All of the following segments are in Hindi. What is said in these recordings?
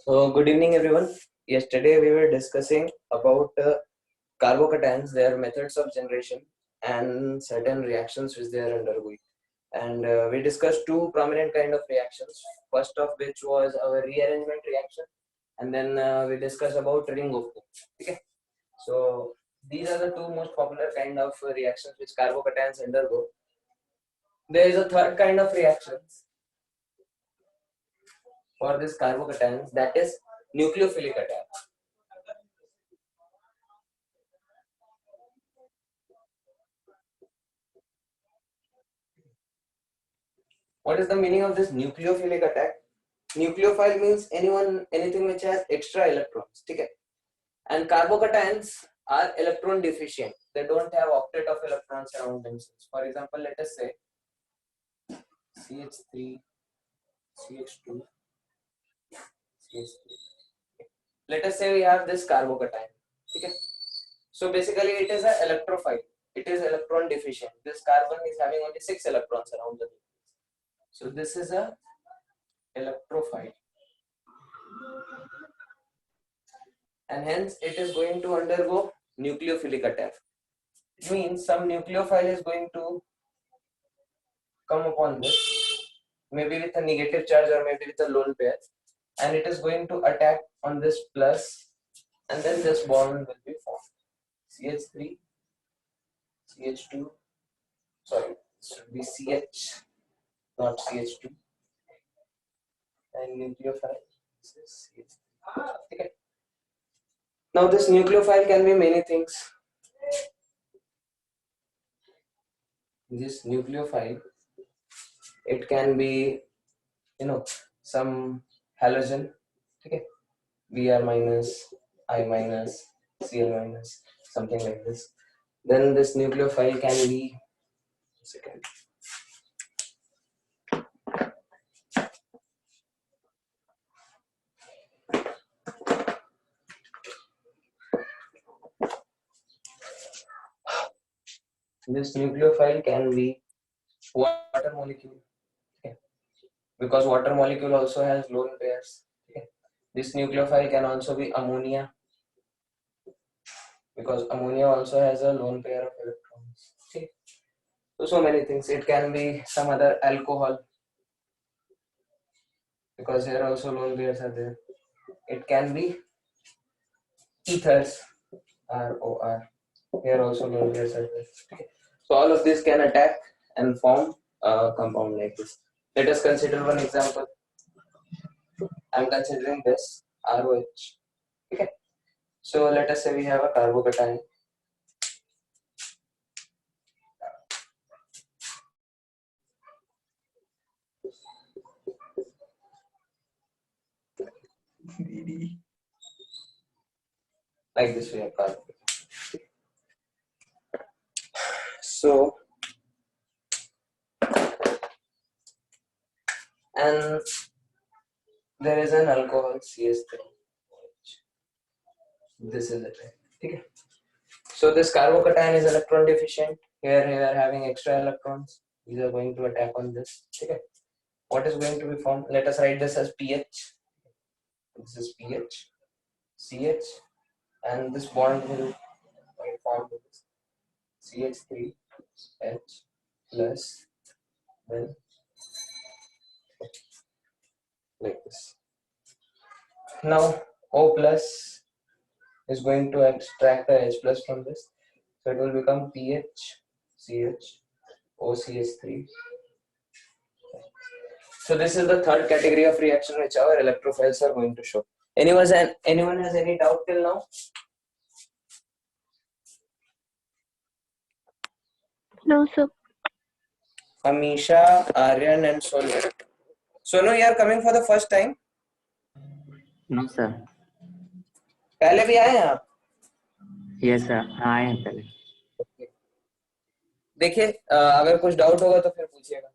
So, good evening, everyone. Yesterday, we were discussing about carbocations, their methods of generation, and certain reactions which they are undergoing. And we discussed two prominent kind of reactions. First of which was our rearrangement reaction, and then we discussed about ring of Cook. Okay. So these are the two most popular kind of reactions which carbocations undergo. There is a third kind of reactions for this carbocations, that is nucleophilic attack. What is the meaning of this nucleophilic attack? Nucleophile means anything which has extra electrons. Okay? And carbocations are electron deficient. They don't have octet of electrons around themselves. For example, let us say CH3, CH2, CH3. Let us say we have this carbocation. Okay? So basically it is an electrophile. It is electron deficient. This carbon is having only 6 electrons around the nucleus. So this is a electrophile. And hence it is going to undergo nucleophilic attack. It means some nucleophile is going to come upon this, maybe with a negative charge or maybe with a lone pair, and it is going to attack on this plus, and then this bond will be formed. CH3, CH2, sorry, it should be CH, not CH2, and nucleophile, this is CH3. Okay. Now this nucleophile can be many things. This nucleophile, it can be, some halogen, okay, Br minus, I minus, Cl minus, something like this. Then this nucleophile can be, second. This nucleophile can be water molecule, okay, because water molecule also has lone pairs. Okay. This nucleophile can also be ammonia, because ammonia also has a lone pair of electrons. Okay. So many things. It can be some other alcohol, because here also lone pairs are there. It can be ethers, ROR. Here also lone pairs are there. Okay. So all of this can attack and form a compound like this. Let us consider one example. I am considering this ROH. Okay. So let us say we have a carbocation. Like this we have carbocation. So, and there is an alcohol CH3. This is it. Okay. So this carbocation is electron deficient. Here we are having extra electrons. These are going to attack on this. Okay. What is going to be formed? Let us write this as pH. This is pH, CH, and this bond will be formed with this CH3, H plus, then like this. Now O plus is going to extract the H plus from this, so it will become pH, CH, OCH3. So this is the third category of reaction which our electrophiles are going to show. Anyone has any doubt till now? No, sir. Amisha, Aryan, and Sonu. Sonu, you are coming for the first time? No sir. पहले भी आए हैं आप? यस सर, आए हैं पहले. देखिए अगर कुछ डाउट होगा तो फिर पूछिएगा.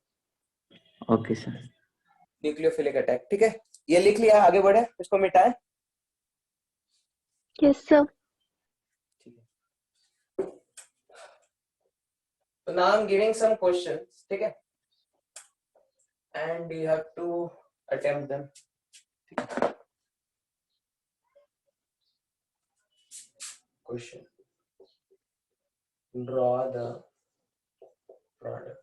Okay sir. न्यूक्लियोफिलिक अटैक, ठीक है, ये लिख लिया, आगे बढ़े, इसको मिटाएं. Yes, sir. So now I'm giving some questions, ठीक है, and you have to attempt them. Question. Draw the product.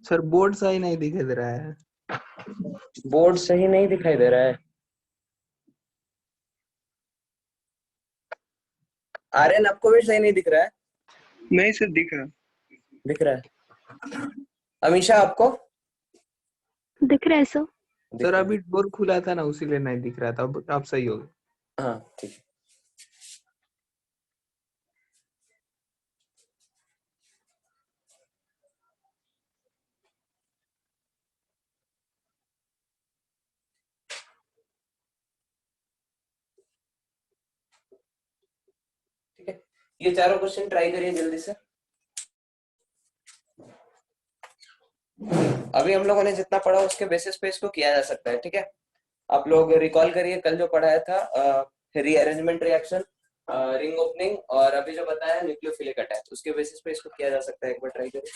Sir board सही नहीं दिखाई दे रहा है। बोर्ड सही नहीं दिखाई दे रहा है। आर्यन आपको भी सही नहीं दिख रहा है? नहीं सर दिख रहा। दिख रहा है। अमीशा आपको दिख रहा है सर। दिख सर रहा है? अभी डोर खुला था ना, उसीलिए नहीं दिख रहा था। अब आप सही हो गए। हाँ ठीक है। ठीक है, ये चारों क्वेश्चन ट्राई करिए जल्दी से। अभी हम लोगों ने जितना पढ़ा उसके बेसिस पे इसको किया जा सकता है। ठीक है, आप लोग रिकॉल करिए कल जो पढ़ाया था, रीअरेंजमेंट रिएक्शन, रिंग ओपनिंग, और अभी जो बताया न्यूक्लियोफिलिक अटैक, उसके बेसिस पे इसको किया जा सकता है। एक बार ट्राई करिए।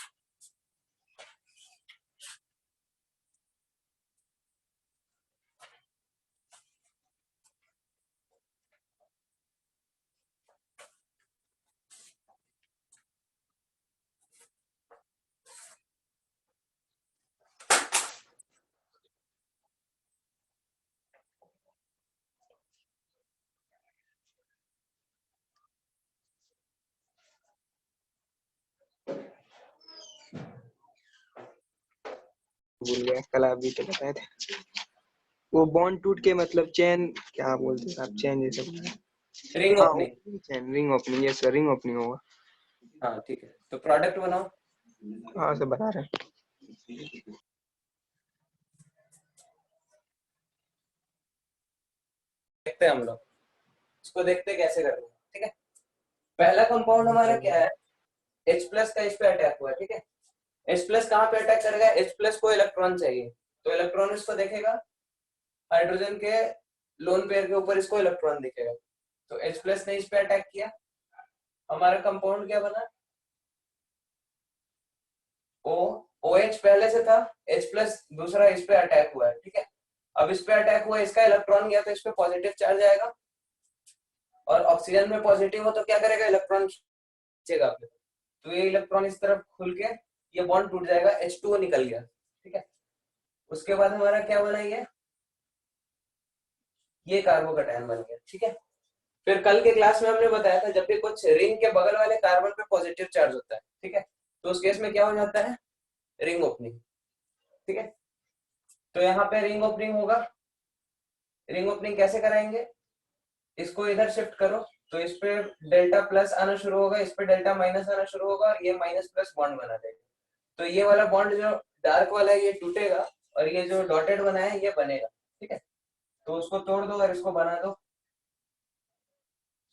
भूल गया, कल आप भी तो बताए थे। वो बॉन्ड टूट के मतलब चेन, क्या बोलते हैं आप, चेन जैसे बोलते हैं। रिंग हाँ opening. Chain, ring opening. Yes sir, ring opening होगा। हाँ ठीक है, तो प्रोडक्ट बनाओ। हाँ सर बता रहे हैं। देखते हैं हम लोग, इसको देखते हैं कैसे करना है। ठीक है, पहला कंपाउंड हमारा क्या है? H प्लस का इस पे अटैक हुआ है। ठीक है, H प्लस कहाँ पे अटैक करेगा? H प्लस को इलेक्ट्रॉन चाहिए, तो इलेक्ट्रॉन इसको देखेगा, हाइड्रोजन के लोन पेयर के ऊपर इसको इलेक्ट्रॉन दिखेगा। तो H प्लस ने इस पे अटैक किया, हमारा कंपाउंड क्या बना? O OH पहले से था, H प्लस दूसरा इस पे अटैक हुआ है। ठीक है, अब इस पे अटैक हुआ, इसका इलेक्ट्रॉन गया तो इस पे पॉजिटिव चार्ज आएगा, और ऑक्सीजन में पॉजिटिव हो तो क्या करेगा? इलेक्ट्रॉन खींचेगा अपने, तो ये इलेक्ट्रॉन इस तरफ खुल के ये बॉन्ड टूट जाएगा, H2O निकल गया। ठीक है, उसके बाद हमारा क्या बना? ये कार्बोकैटायन बन गया। ठीक है, फिर कल के क्लास में हमने बताया था जब भी कुछ रिंग के बगल वाले कार्बन पे पॉजिटिव चार्ज होता है, ठीक है, तो उस केस में क्या हो जाता है? Ring opening. ठीक है, तो यहाँ पे रिंग ओपनिंग होगा। रिंग ओपनिंग कैसे कराएंगे? इसको इधर शिफ्ट करो, तो इस पे डेल्टा प्लस आना शुरू होगा, इस पे डेल्टा माइनस आना शुरू होगा, और ये माइनस प्लस बॉन्ड बना देगा। तो ये वाला बॉन्ड जो डार्क वाला है ये टूटेगा, और ये जो डॉटेड बना है ये बनेगा। ठीक है, तो उसको तोड़ दो और इसको बना दो।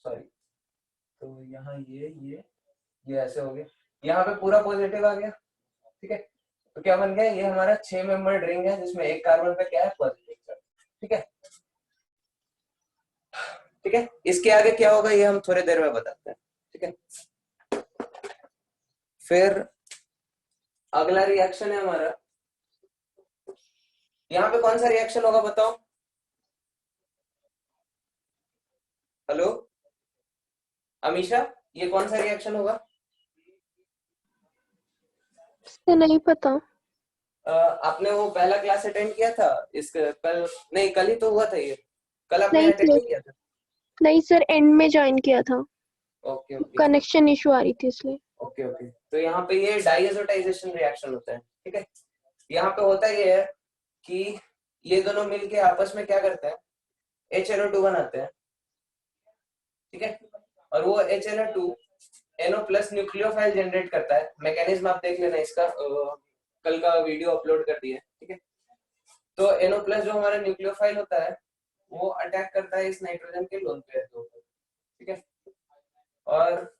सॉरी, तो यहाँ ये ऐसे हो गया, यहाँ पे पूरा पॉजिटिव आ गया। ठीक है, तो क्या बन गया? ये हमारा 6 मेंबर्ड रिंग है जिसमें एक कार्बन पे क्या है? Positive charge. ठीक है, ठीक है, इसके आगे क्या होगा ये हम थोड़ी देर में बताते हैं। ठीक है, फिर अगला रिएक्शन है हमारा, यहाँ पे कौन सा रिएक्शन होगा बताओ? हेलो अमीशा, ये कौन सा रिएक्शन होगा? से नहीं पता। आपने वो पहला क्लास अटेंड किया था? इस कल नहीं, कल ही तो हुआ था ये। कल आपने नहीं अटेंड सर, नहीं किया था? नहीं सर, एंड में ज्वाइन किया था, ओके ओके कनेक्शन इशू आ रही थी इसलिए। Okay okay. तो यहाँ पे ये डाइएजोटाइजेशन रिएक्शन होता है, ठीक है। यहाँ पे होता ये है कि ये दोनों मिलके आपस में क्या करते हैं, HNO2 बनाते हैं, ठीक है। और वो HNO2 NO plus nucleophile generate करता है। मैकेनिज्म आप देख लेना इसका, कल का वीडियो अपलोड कर दिया है, ठीक है। तो NO प्लस जो हमारा न्यूक्लियोफाइल होता है वो अटैक करता है इस नाइट्रोजन के लोन पेयर के ऊपर, ठीक है। और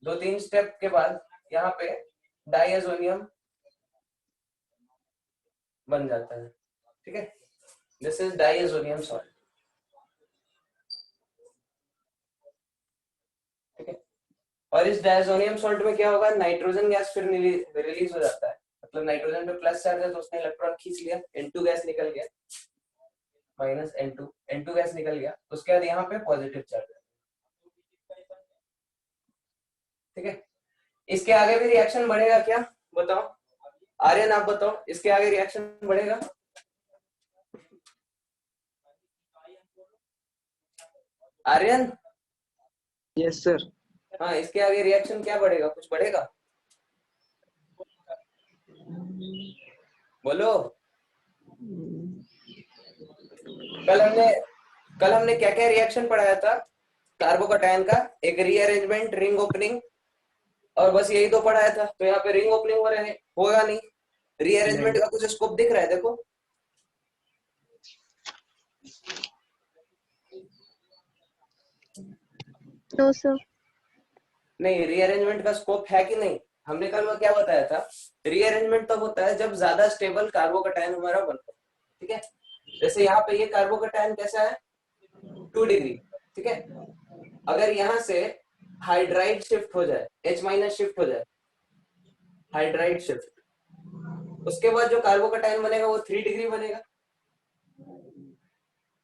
2-3 स्टेप के बाद यहाँ पे डाइएजोनियम बन जाता है, ठीक है। दिस इज डाइएजोनियम सॉल्ट, ठीक है। और इस डाइएजोनियम सॉल्ट में क्या होगा, नाइट्रोजन गैस फिर रिलीज हो जाता है। मतलब नाइट्रोजन पे प्लस चार्ज है तो उसने इलेक्ट्रॉन खींच लिया, N2 गैस निकल गया, माइनस N2 गैस निकल गया। उसके बाद यहाँ पे पॉजिटिव चार्ज है, ठीक है। इसके आगे भी रिएक्शन बढ़ेगा क्या, बताओ आर्यन, आप बताओ इसके आगे रिएक्शन बढ़ेगा? Aryan, yes sir. हाँ, इसके आगे रिएक्शन क्या बढ़ेगा, कुछ बढ़ेगा? बोलो। कल हमने क्या क्या रिएक्शन पढ़ाया था कार्बोकैटायन का? एक रीअरेंजमेंट, रिंग ओपनिंग, और बस यही तो पढ़ाया था। तो यहाँ पे रिंग ओपनिंग हो रहे हैं, होगा नहीं। रीअरेंजमेंट का कुछ स्कोप दिख रहा है, देखो। No sir. नहीं, रीअरेंजमेंट का स्कोप है कि नहीं? हमने कल वो क्या बताया था, रीअरेंजमेंट तब होता है जब ज्यादा स्टेबल कार्बोकैटायन हमारा बनता है, ठीक है। जैसे यहाँ पे ये कार्बोकैटायन कैसा है, 2 डिग्री, ठीक है। अगर यहाँ से हाइड्राइड शिफ्ट हो जाए, H माइनस शिफ्ट हो जाए, हाइड्राइड शिफ्ट, उसके बाद जो कार्बोकैटायन बनेगा वो 3 डिग्री बनेगा।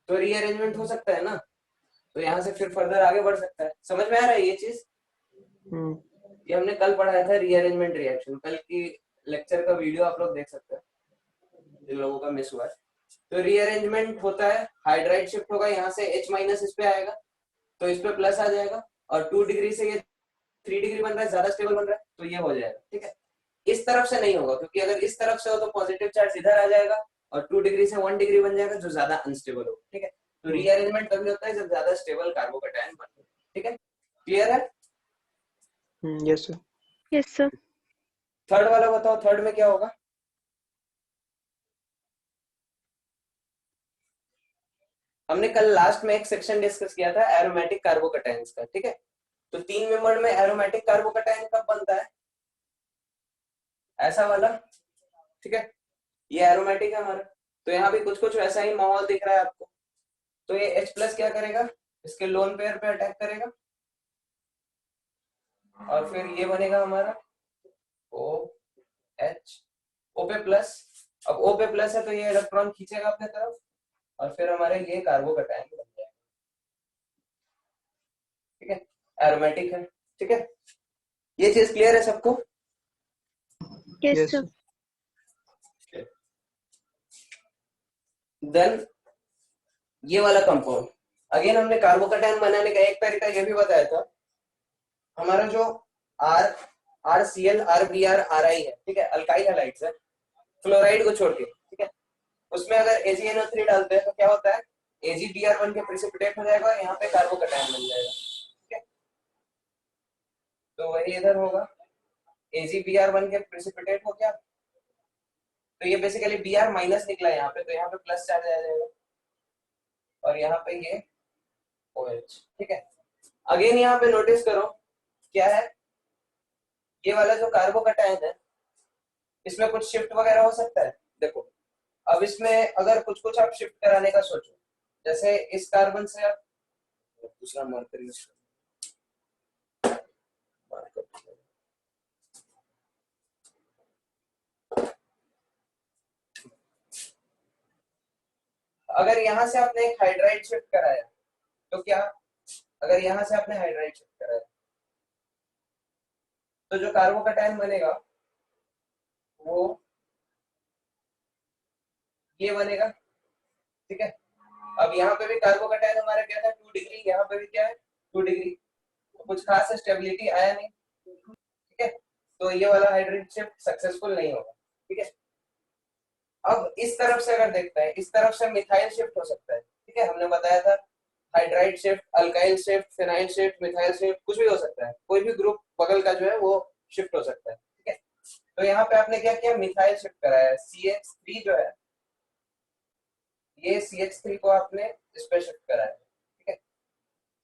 तो रीअरेंजमेंट हो सकता है ना, तो यहाँ से फिर फर्दर आगे बढ़ सकता है। समझ में आ रहा है ये चीज? ये हमने कल पढ़ाया था, रीअरेंजमेंट रिएक्शन। कल की लेक्चर का वीडियो आप लोग देख सकते हैं जिन लोगों का मिस हुआ है। तो रीअरेंजमेंट होता है, हाइड्राइड शिफ्ट होगा, यहाँ से H माइनस इस पे आएगा तो इस पे प्लस आ जाएगा, और 2 डिग्री से ये 3 डिग्री बन रहा है, ज्यादा स्टेबल बन रहा है, तो ये हो जाएगा, ठीक है। इस तरफ से नहीं होगा, क्योंकि अगर इस तरफ से हो तो पॉजिटिव चार्ज इधर आ जाएगा और 2 डिग्री से 1 डिग्री बन जाएगा जो ज्यादा अनस्टेबल होगा, ठीक है। तो रीअरेंजमेंट तभी होता है जब ज्यादा स्टेबल कार्बोकैटायन बनता है, ठीक है। क्लियर है? Yes sir. Yes sir. Third वाला बताओ, थर्ड में क्या होगा? हमने कल लास्ट में एक सेक्शन डिस्कस किया था एरोमेटिक कार्बोकैटायंस का, ठीक है। तो 3 मेंबर में एरोमेटिक कार्बोकैटायन कब बनता है, ऐसा वाला, ठीक है। ये एरोमेटिक है हमारा, तो यहाँ भी कुछ कुछ वैसा ही माहौल दिख रहा है आपको। तो ये H प्लस क्या करेगा, इसके लोन पेयर पे अटैक करेगा, और फिर ये बनेगा हमारा OH, O पे प्लस। अब O पे प्लस है तो ये इलेक्ट्रॉन खींचेगा अपने तरफ, और फिर हमारे ये कार्बोकैटायन बन जाएगा, ठीक है। एरोमेटिक है, ठीक है। ये चीज क्लियर है सबको? Yes sir. देन ये वाला कंपाउंड, अगेन हमने कार्बोकैटायन बनाने का एक तरीका ये भी बताया था। हमारा जो RCl RBr RI है, ठीक है, अल्काइल हैलाइड्स है, क्लोराइड को छोड़ के, ठीक है। उसमें अगर AgNO3 डालते हैं तो क्या होता है, AgBr बन के प्रेसिपिटेट हो जाएगा, यहाँ पे कार्बोकैटायन बन जाएगा, ठीक है। तो वही इधर होगा, AgBr बन के प्रेसिपिटेट हो गया, तो ये बेसिकली Br माइनस निकला यहाँ पे, तो यहाँ पे प्लस चार्ज आ जाएगा, और यहाँ पे ये OH, ठीक है। अगेन यहाँ पे नोटिस करो क्या है, ये वाला जो कार्बोकैटायन है इसमें कुछ शिफ्ट वगैरह हो सकता है, देखो। अब इसमें अगर कुछ कुछ आप शिफ्ट कराने का सोचो, जैसे इस कार्बन से आप दूसरा मार्कर यूज करो, अगर यहां से आपने एक हाइड्राइड शिफ्ट कराया तो क्या अगर यहाँ से आपने हाइड्राइड शिफ्ट करा है तो जो कार्बोकैटायन बनेगा वो ये बनेगा, ठीक है। अब यहाँ पे भी कार्बोकैटायन हमारा क्या था 2 डिग्री, यहाँ पे भी क्या है 2 डिग्री, तो कुछ खास स्टेबिलिटी आया नहीं, ठीक है। तो ये वाला हाइड्राइड शिफ्ट सक्सेसफुल नहीं होगा, ठीक है। अब इस तरफ से अगर देखते हैं, इस तरफ से मिथाइल शिफ्ट हो सकता है, ठीक है। हमने बताया था hydride shift, alkyl shift, phenyl shift, methyl shift, कुछ भी हो सकता है, कोई भी ग्रुप बगल का जो है वो शिफ्ट हो सकता है, ठीक है। तो यहाँ पे आपने क्या किया, मिथाइल शिफ्ट कराया है, CH3 जो है ये CH3 को आपने इस पे शिफ्ट कराया है, ठीक है।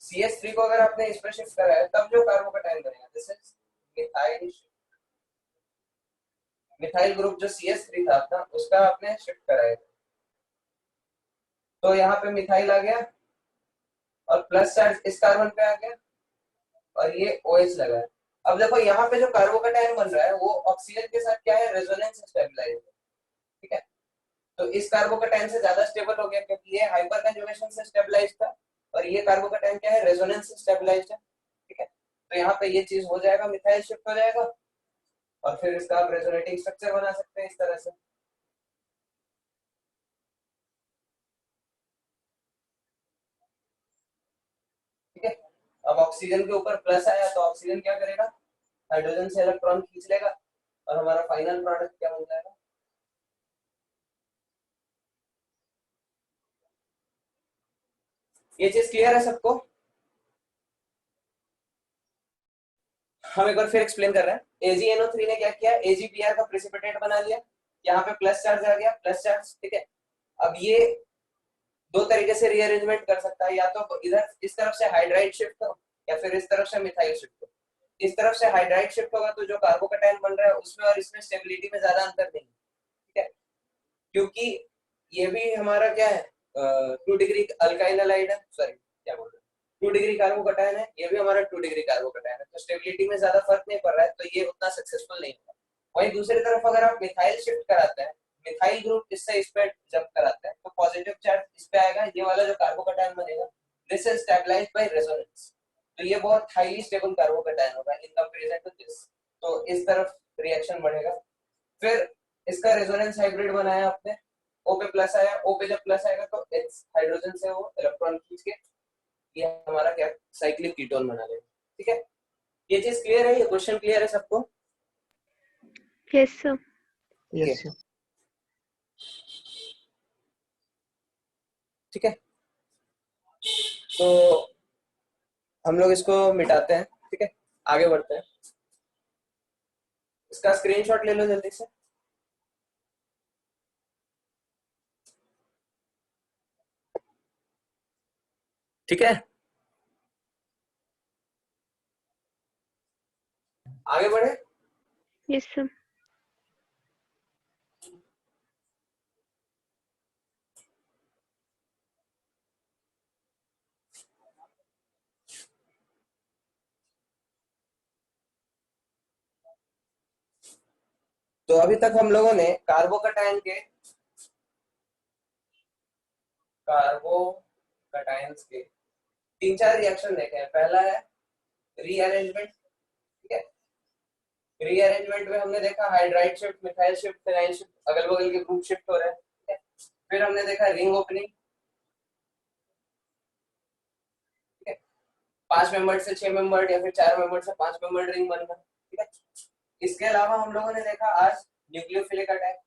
CH3 को अगर आपने इस पे शिफ्ट कराया है तब जो कार्बोकैटायन बनेगा this is methyl, methyl group जो CH3 था अपना उसका आपने शिफ्ट कराया, तो यहाँ पे मिथाइल आ गया और प्लस चार्ज इस कार्बन पे आ गया और ये OH लगा है। अब देखो यहाँ पे जो कार्बोकैटायन बन रहा है वो ऑक्सीजन के साथ क्या है, रेजोनेंस स्टेबलाइज है, ठीक है। तो इस कार्बोकैटायन से ज्यादा स्टेबल हो गया क्योंकि ये हाइपर कंजुगेशन से स्टेबलाइज था और ये कार्बोकैटायन क्या है, रेजोनेंस से स्टेबलाइज्ड है, ठीक है। तो यहाँ पे ये चीज हो जाएगा, मिथाइल शिफ्ट हो जाएगा और फिर इसका आप रेजोनेटिंग स्ट्रक्चर बना सकते हैं इस तरह से, ठीक है। अब ऑक्सीजन के ऊपर प्लस आया तो ऑक्सीजन क्या करेगा, हाइड्रोजन से इलेक्ट्रॉन खींच लेगा और हमारा फाइनल प्रोडक्ट क्या बन जाएगा। ये चीज क्लियर है सबको? हम एक बार फिर एक्सप्लेन कर रहे हैं। AgNO3 ने क्या किया, AgBr का प्रेसिपिटेट बना लिया, यहाँ पे प्लस चार्ज आ गया, प्लस चार्ज, ठीक है। अब ये दो तरीके से रीअरेंजमेंट कर सकता है, या तो इधर इस तरफ से हाइड्राइड शिफ्ट हो या फिर इस तरफ से मिथाइल शिफ्ट हो। इस तरफ से हाइड्राइड शिफ्ट होगा तो जो कार्बोकैटायन बन रहा है उसमें और इसमें स्टेबिलिटी में ज्यादा अंतर नहीं, ठीक है। क्योंकि ये भी हमारा क्या है 2 डिग्री अल्काइल हैलाइड है, सॉरी क्या बोल रहे हैं 2 डिग्री कार्बोकैटायन है, ये भी हमारा 2 डिग्री कार्बोकैटायन है, तो स्टेबिलिटी में ज्यादा फर्क नहीं पड़ रहा है, तो ये उतना सक्सेसफुल नहीं होगा। वहीं दूसरी तरफ अगर आप मिथाइल शिफ्ट कराते हैं, मिथाइल ग्रुप इससे इस पे जंप कराते हैं तो पॉजिटिव चार्ज इस पे आएगा, ये वाला जो कार्बोकैटायन बनेगा this is stabilised by resonance, तो ये बहुत हाईली स्टेबल कार्बोकैटायन होगा इन कंपैरिजन टू दिस, तो इस तरफ रिएक्शन बढ़ेगा। फिर इसका रेजोनेंस हाइब्रिड बनाया आपने, O पे प्लस आया, O पे जब प्लस आएगा तो H हाइड्रोजन से वो इलेक्ट्रॉन खींच के ये हमारा क्या साइक्लिक कीटोन बना लेगा, ठीक है। ये चीज क्लियर है, ये क्वेश्चन क्लियर है सबको? Yes, sir. Yes sir. ठीक है, तो हम लोग इसको मिटाते हैं, ठीक है, आगे बढ़ते हैं। इसका स्क्रीनशॉट ले लो जल्दी से। ठीक है, आगे बढ़े। Yes, sir. तो अभी तक हम लोगों ने कार्बोकैटायन के तीन चार रिएक्शन देखे हैं। पहला है रीअरेंजमेंट, ठीक है। रीअरेंजमेंट में हमने देखा hydride shift, methyl shift, phenyl shift, अगल बगल के ग्रुप शिफ्ट हो रहे हैं, ठीक है। फिर हमने देखा रिंग ओपनिंग, ठीक है, 5 मेंबर से 6 मेंबर या फिर 4 मेंबर से 5 मेंबर रिंग बनना, ठीक है। इसके अलावा हम लोगों ने देखा आज न्यूक्लियोफिलिक अटैक,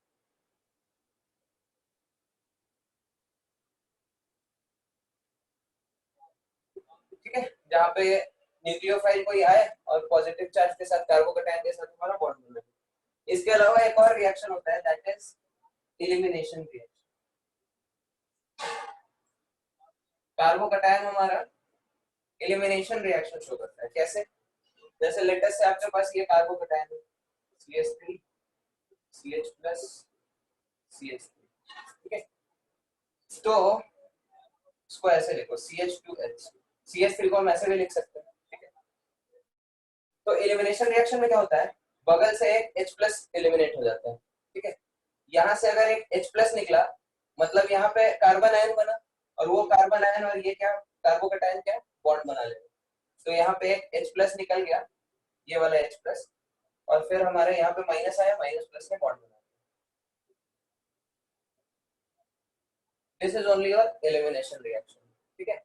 ठीक है, जहाँ पे न्यूक्लियोफाइल कोई आए और पॉजिटिव चार्ज के साथ कार्बोकैटायन के साथ हमारा बॉन्ड बने। इसके अलावा एक और रिएक्शन होता है that is elimination reaction. Carbocation हमारा एलिमिनेशन रिएक्शन शो करता है, कैसे? जैसे लेटेस्ट से आपके पास ये कार्बोकैटायन है CH3 CH+ CH3, ठीक है। तो इसको ऐसे लिखो CH2H, CH3 को हम ऐसे भी लिख सकते हैं, ठीक है। तो एलिमिनेशन रिएक्शन में क्या होता है, बगल से एक H+ एलिमिनेट हो जाता है, ठीक है। यहाँ से अगर एक H+ निकला मतलब यहाँ पे कार्बन आयन बना और वो कार्बन आयन और ये क्या कार्बोकैटायन क्या बॉन्ड बना लेगा, तो यहाँ पे एक H प्लस निकल गया, ये वाला H प्लस, और फिर हमारे यहाँ पे माइनस आया, माइनस प्लस ने बॉन्ड बना। This is only your elimination reaction, ठीक है।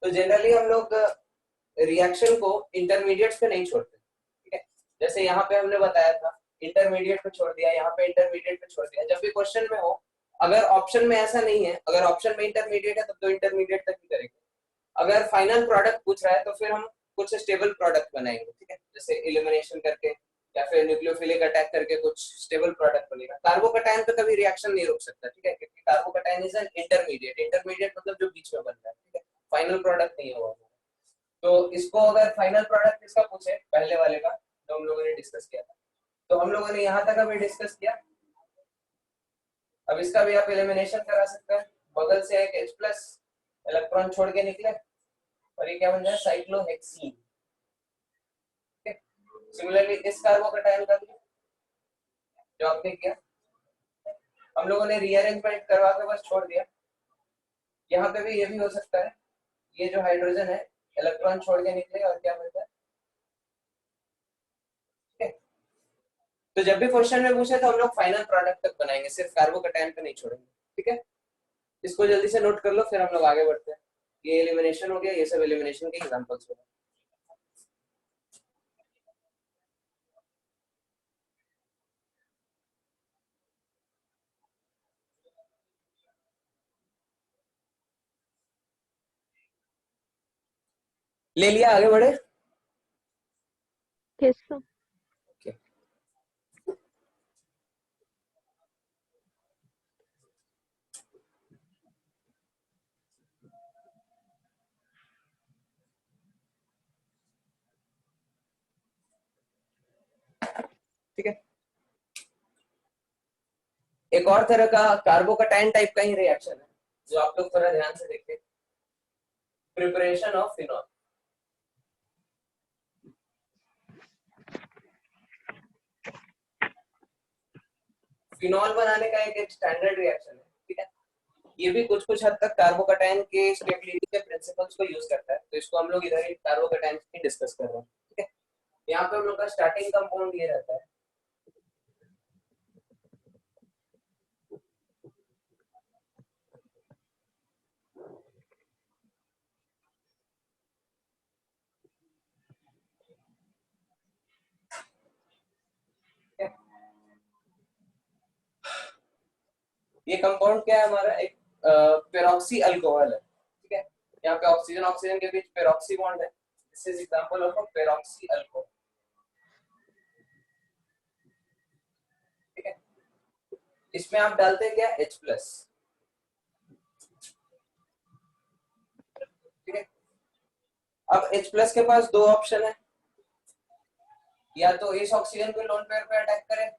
तो जनरली हम लोग रिएक्शन को इंटरमीडिएट्स पे नहीं छोड़ते, ठीक है। जैसे यहाँ पे हमने बताया था इंटरमीडिएट पे छोड़ दिया, यहाँ पे इंटरमीडिएट पे छोड़ दिया। जब भी क्वेश्चन में हो, अगर ऑप्शन में ऐसा नहीं है, अगर ऑप्शन में इंटरमीडिएट है तब तो इंटरमीडिएट तक ही करेंगे। अगर फाइनल प्रोडक्ट पूछ रहा है तो फिर हम कुछ स्टेबल प्रोडक्ट बनाएंगे, ठीक है, जैसे एलिमिनेशन करके या फिर न्यूक्लियोफिलिक अटैक करके कुछ स्टेबल प्रोडक्ट बनेगा। कार्बोकैटायन पे कभी रिएक्शन नहीं रुक सकता, ठीक है, क्योंकि carbocation is an intermediate. Intermediate मतलब जो बीच में बन रहा है, ठीक है, फाइनल प्रोडक्ट नहीं होगा। तो इसको अगर फाइनल प्रोडक्ट इसका पूछे, पहले वाले का जो हम लोगों ने डिस्कस किया था, तो हम लोगों ने यहाँ तक अभी डिस्कस किया। अब इसका भी आप एलिमिनेशन करा सकते हैं। बगल से एक H प्लस इलेक्ट्रॉन छोड़ के निकले और ये क्या बन जाए, साइक्लोहेक्सीन। सिमिलरली इस कार्बोकैटायन का भी जो आपने किया, हम लोगों ने रीअरेंजमेंट करवा के बस छोड़ दिया। यहाँ पे भी ये भी हो सकता है, ये जो हाइड्रोजन है इलेक्ट्रॉन छोड़ के निकले और क्या मिलता है, ठीक है। तो जब भी क्वेश्चन में पूछे तो हम लोग फाइनल प्रोडक्ट तक बनाएंगे, सिर्फ कार्बोकैटायन पे नहीं छोड़ेंगे, ठीक है। इसको जल्दी से नोट कर लो, फिर हम लोग आगे बढ़ते हैं। ये एलिमिनेशन हो गया, ये सब एलिमिनेशन के एग्जांपल्स हो गए। ले लिया, आगे बढ़े। Yes, sir. Okay. ठीक है, एक और तरह का कार्बोकैटायन टाइप का ही रिएक्शन है जो आप लोग थोड़ा ध्यान से देखिए, प्रिपरेशन ऑफ फिनॉल। फिनॉल बनाने का एक स्टैंडर्ड रिएक्शन है, ठीक है। ये भी कुछ कुछ हद तक कार्बोकैटायन के स्टेबिलिटी के प्रिंसिपल्स को यूज करता है, तो इसको हम लोग इधर ही कार्बोकैटायन की डिस्कस कर रहे हैं, ठीक है। यहाँ पे हम लोग का स्टार्टिंग कंपाउंड ये रहता है, ये कंपाउंड क्या है हमारा, एक पेरोक्सी अल्कोहल है, ठीक है। यहाँ पे ऑक्सीजन ऑक्सीजन के बीच पेरोक्सी बॉन्ड है, this is example of a peroxy alcohol, ठीक है। इसमें आप डालते हैं क्या, H प्लस, ठीक है। अब H प्लस के पास दो ऑप्शन है, या तो इस ऑक्सीजन के लोन पेयर पे अटैक करे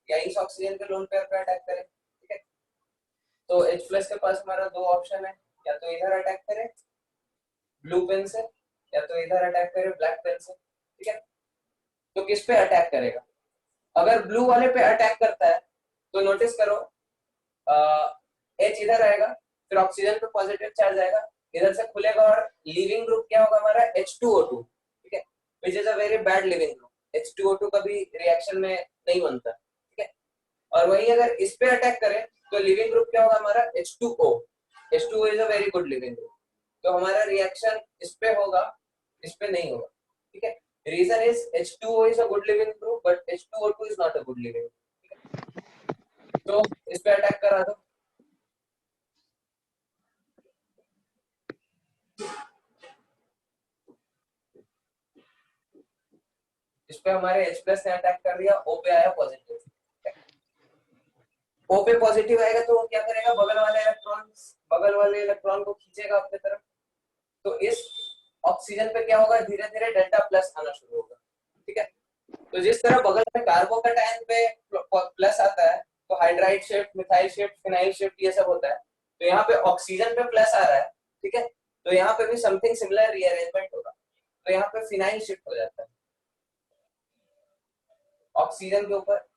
या इस ऑक्सीजन के लोन पेयर पे अटैक करे, ठीक है। तो H प्लस के पास हमारा दो ऑप्शन है, या तो इधर अटैक करे ब्लू पेन से, या तो इधर अटैक करे ब्लैक पेन से, ठीक है। तो किस पे अटैक करेगा, अगर ब्लू वाले पे अटैक करता है तो नोटिस करो H इधर आएगा, फिर ऑक्सीजन पे पॉजिटिव चार्ज आएगा, इधर से खुलेगा और लिविंग ग्रुप क्या होगा हमारा, H2O2, ठीक है, which is a very bad leaving group. H2O2 कभी रिएक्शन में नहीं बनता, ठीक है। और वही अगर इस पे अटैक करे तो लिविंग ग्रुप क्या होगा हमारा, H2O। H2O is a very good leaving group, तो हमारा रिएक्शन इस पे होगा, इस पे नहीं होगा, ठीक है। Reason is H2O is a good living group but H2O2 is not a good living group, तो इस पे अटैक करा दो, इस पे हमारे H प्लस ने अटैक कर दिया, O पे आया पॉजिटिव, O पे पॉजिटिव आएगा तो वो क्या करेगा, बगल वाले इलेक्ट्रॉन को खींचेगा अपने तरफ, तो इस ऑक्सीजन पे क्या होगा, धीरे धीरे डेल्टा प्लस आना शुरू होगा, ठीक है। तो जिस तरह बगल में कार्बोकैटायन पे प्लस आता है तो hydride shift, methyl shift, phenyl shift ये सब होता है, तो यहाँ पे ऑक्सीजन पे प्लस आ रहा है, ठीक है, तो यहाँ पे भी समथिंग सिमिलर रीअरेंजमेंट होगा, तो यहाँ पे फिनाइल शिफ्ट हो जाता है ऑक्सीजन के ऊपर।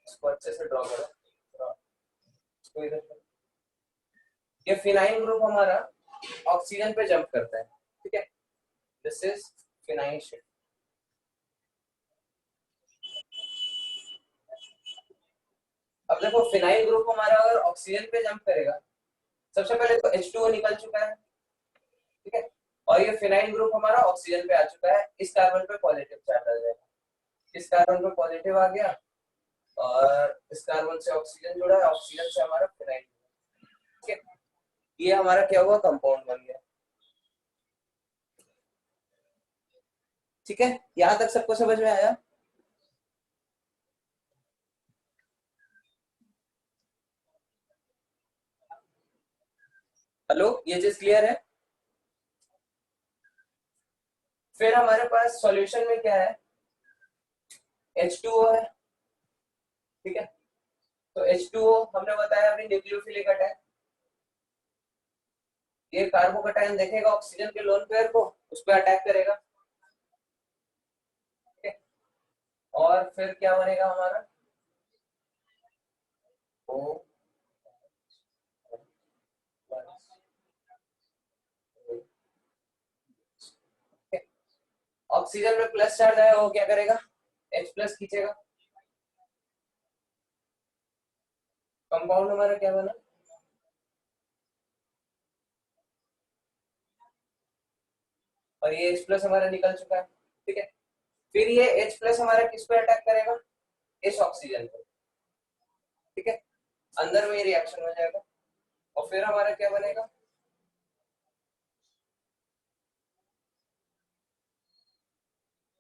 इसको अच्छे से ड्रॉ करो, इसको इधर करो। ये फिनाइल ग्रुप हमारा ऑक्सीजन पे जंप करता है, ठीक है, दिस इज फिनाइल शिफ्ट। अब देखो फिनाइल ग्रुप हमारा अगर ऑक्सीजन पे जंप करेगा, सबसे पहले तो H2O निकल चुका है, ठीक है, और ये फिनाइल ग्रुप हमारा ऑक्सीजन पे आ चुका है, इस कार्बन पे पॉजिटिव चार्ज आ जाएगा, इस कार्बन पे पॉजिटिव आ गया और इस कार्बन से ऑक्सीजन जुड़ा है, ऑक्सीजन से हमारा फिनाइल, ठीक है, ये हमारा क्या हुआ, कंपाउंड बन गया। ठीक है, यहां तक सबको समझ में आया? हेलो, ये चीज क्लियर है? फिर हमारे पास सॉल्यूशन में क्या है, H2O है, ठीक है, तो H2O हमने बताया अभी न्यूक्लियोफिलिक अटैक, ये कार्बोकैटायन देखेगा ऑक्सीजन के लोन पेयर को, उस पर अटैक करेगा, ठीक है, और फिर क्या बनेगा हमारा, O ऑक्सीजन में प्लस चार्ज आया, वो क्या करेगा, H प्लस खींचेगा, कंपाउंड हमारा क्या बना, और ये H प्लस हमारा निकल चुका है, ठीक है, फिर ये H प्लस हमारा किस पे अटैक करेगा, इस ऑक्सीजन पे, ठीक है, अंदर में रिएक्शन हो जाएगा और फिर हमारा क्या बनेगा,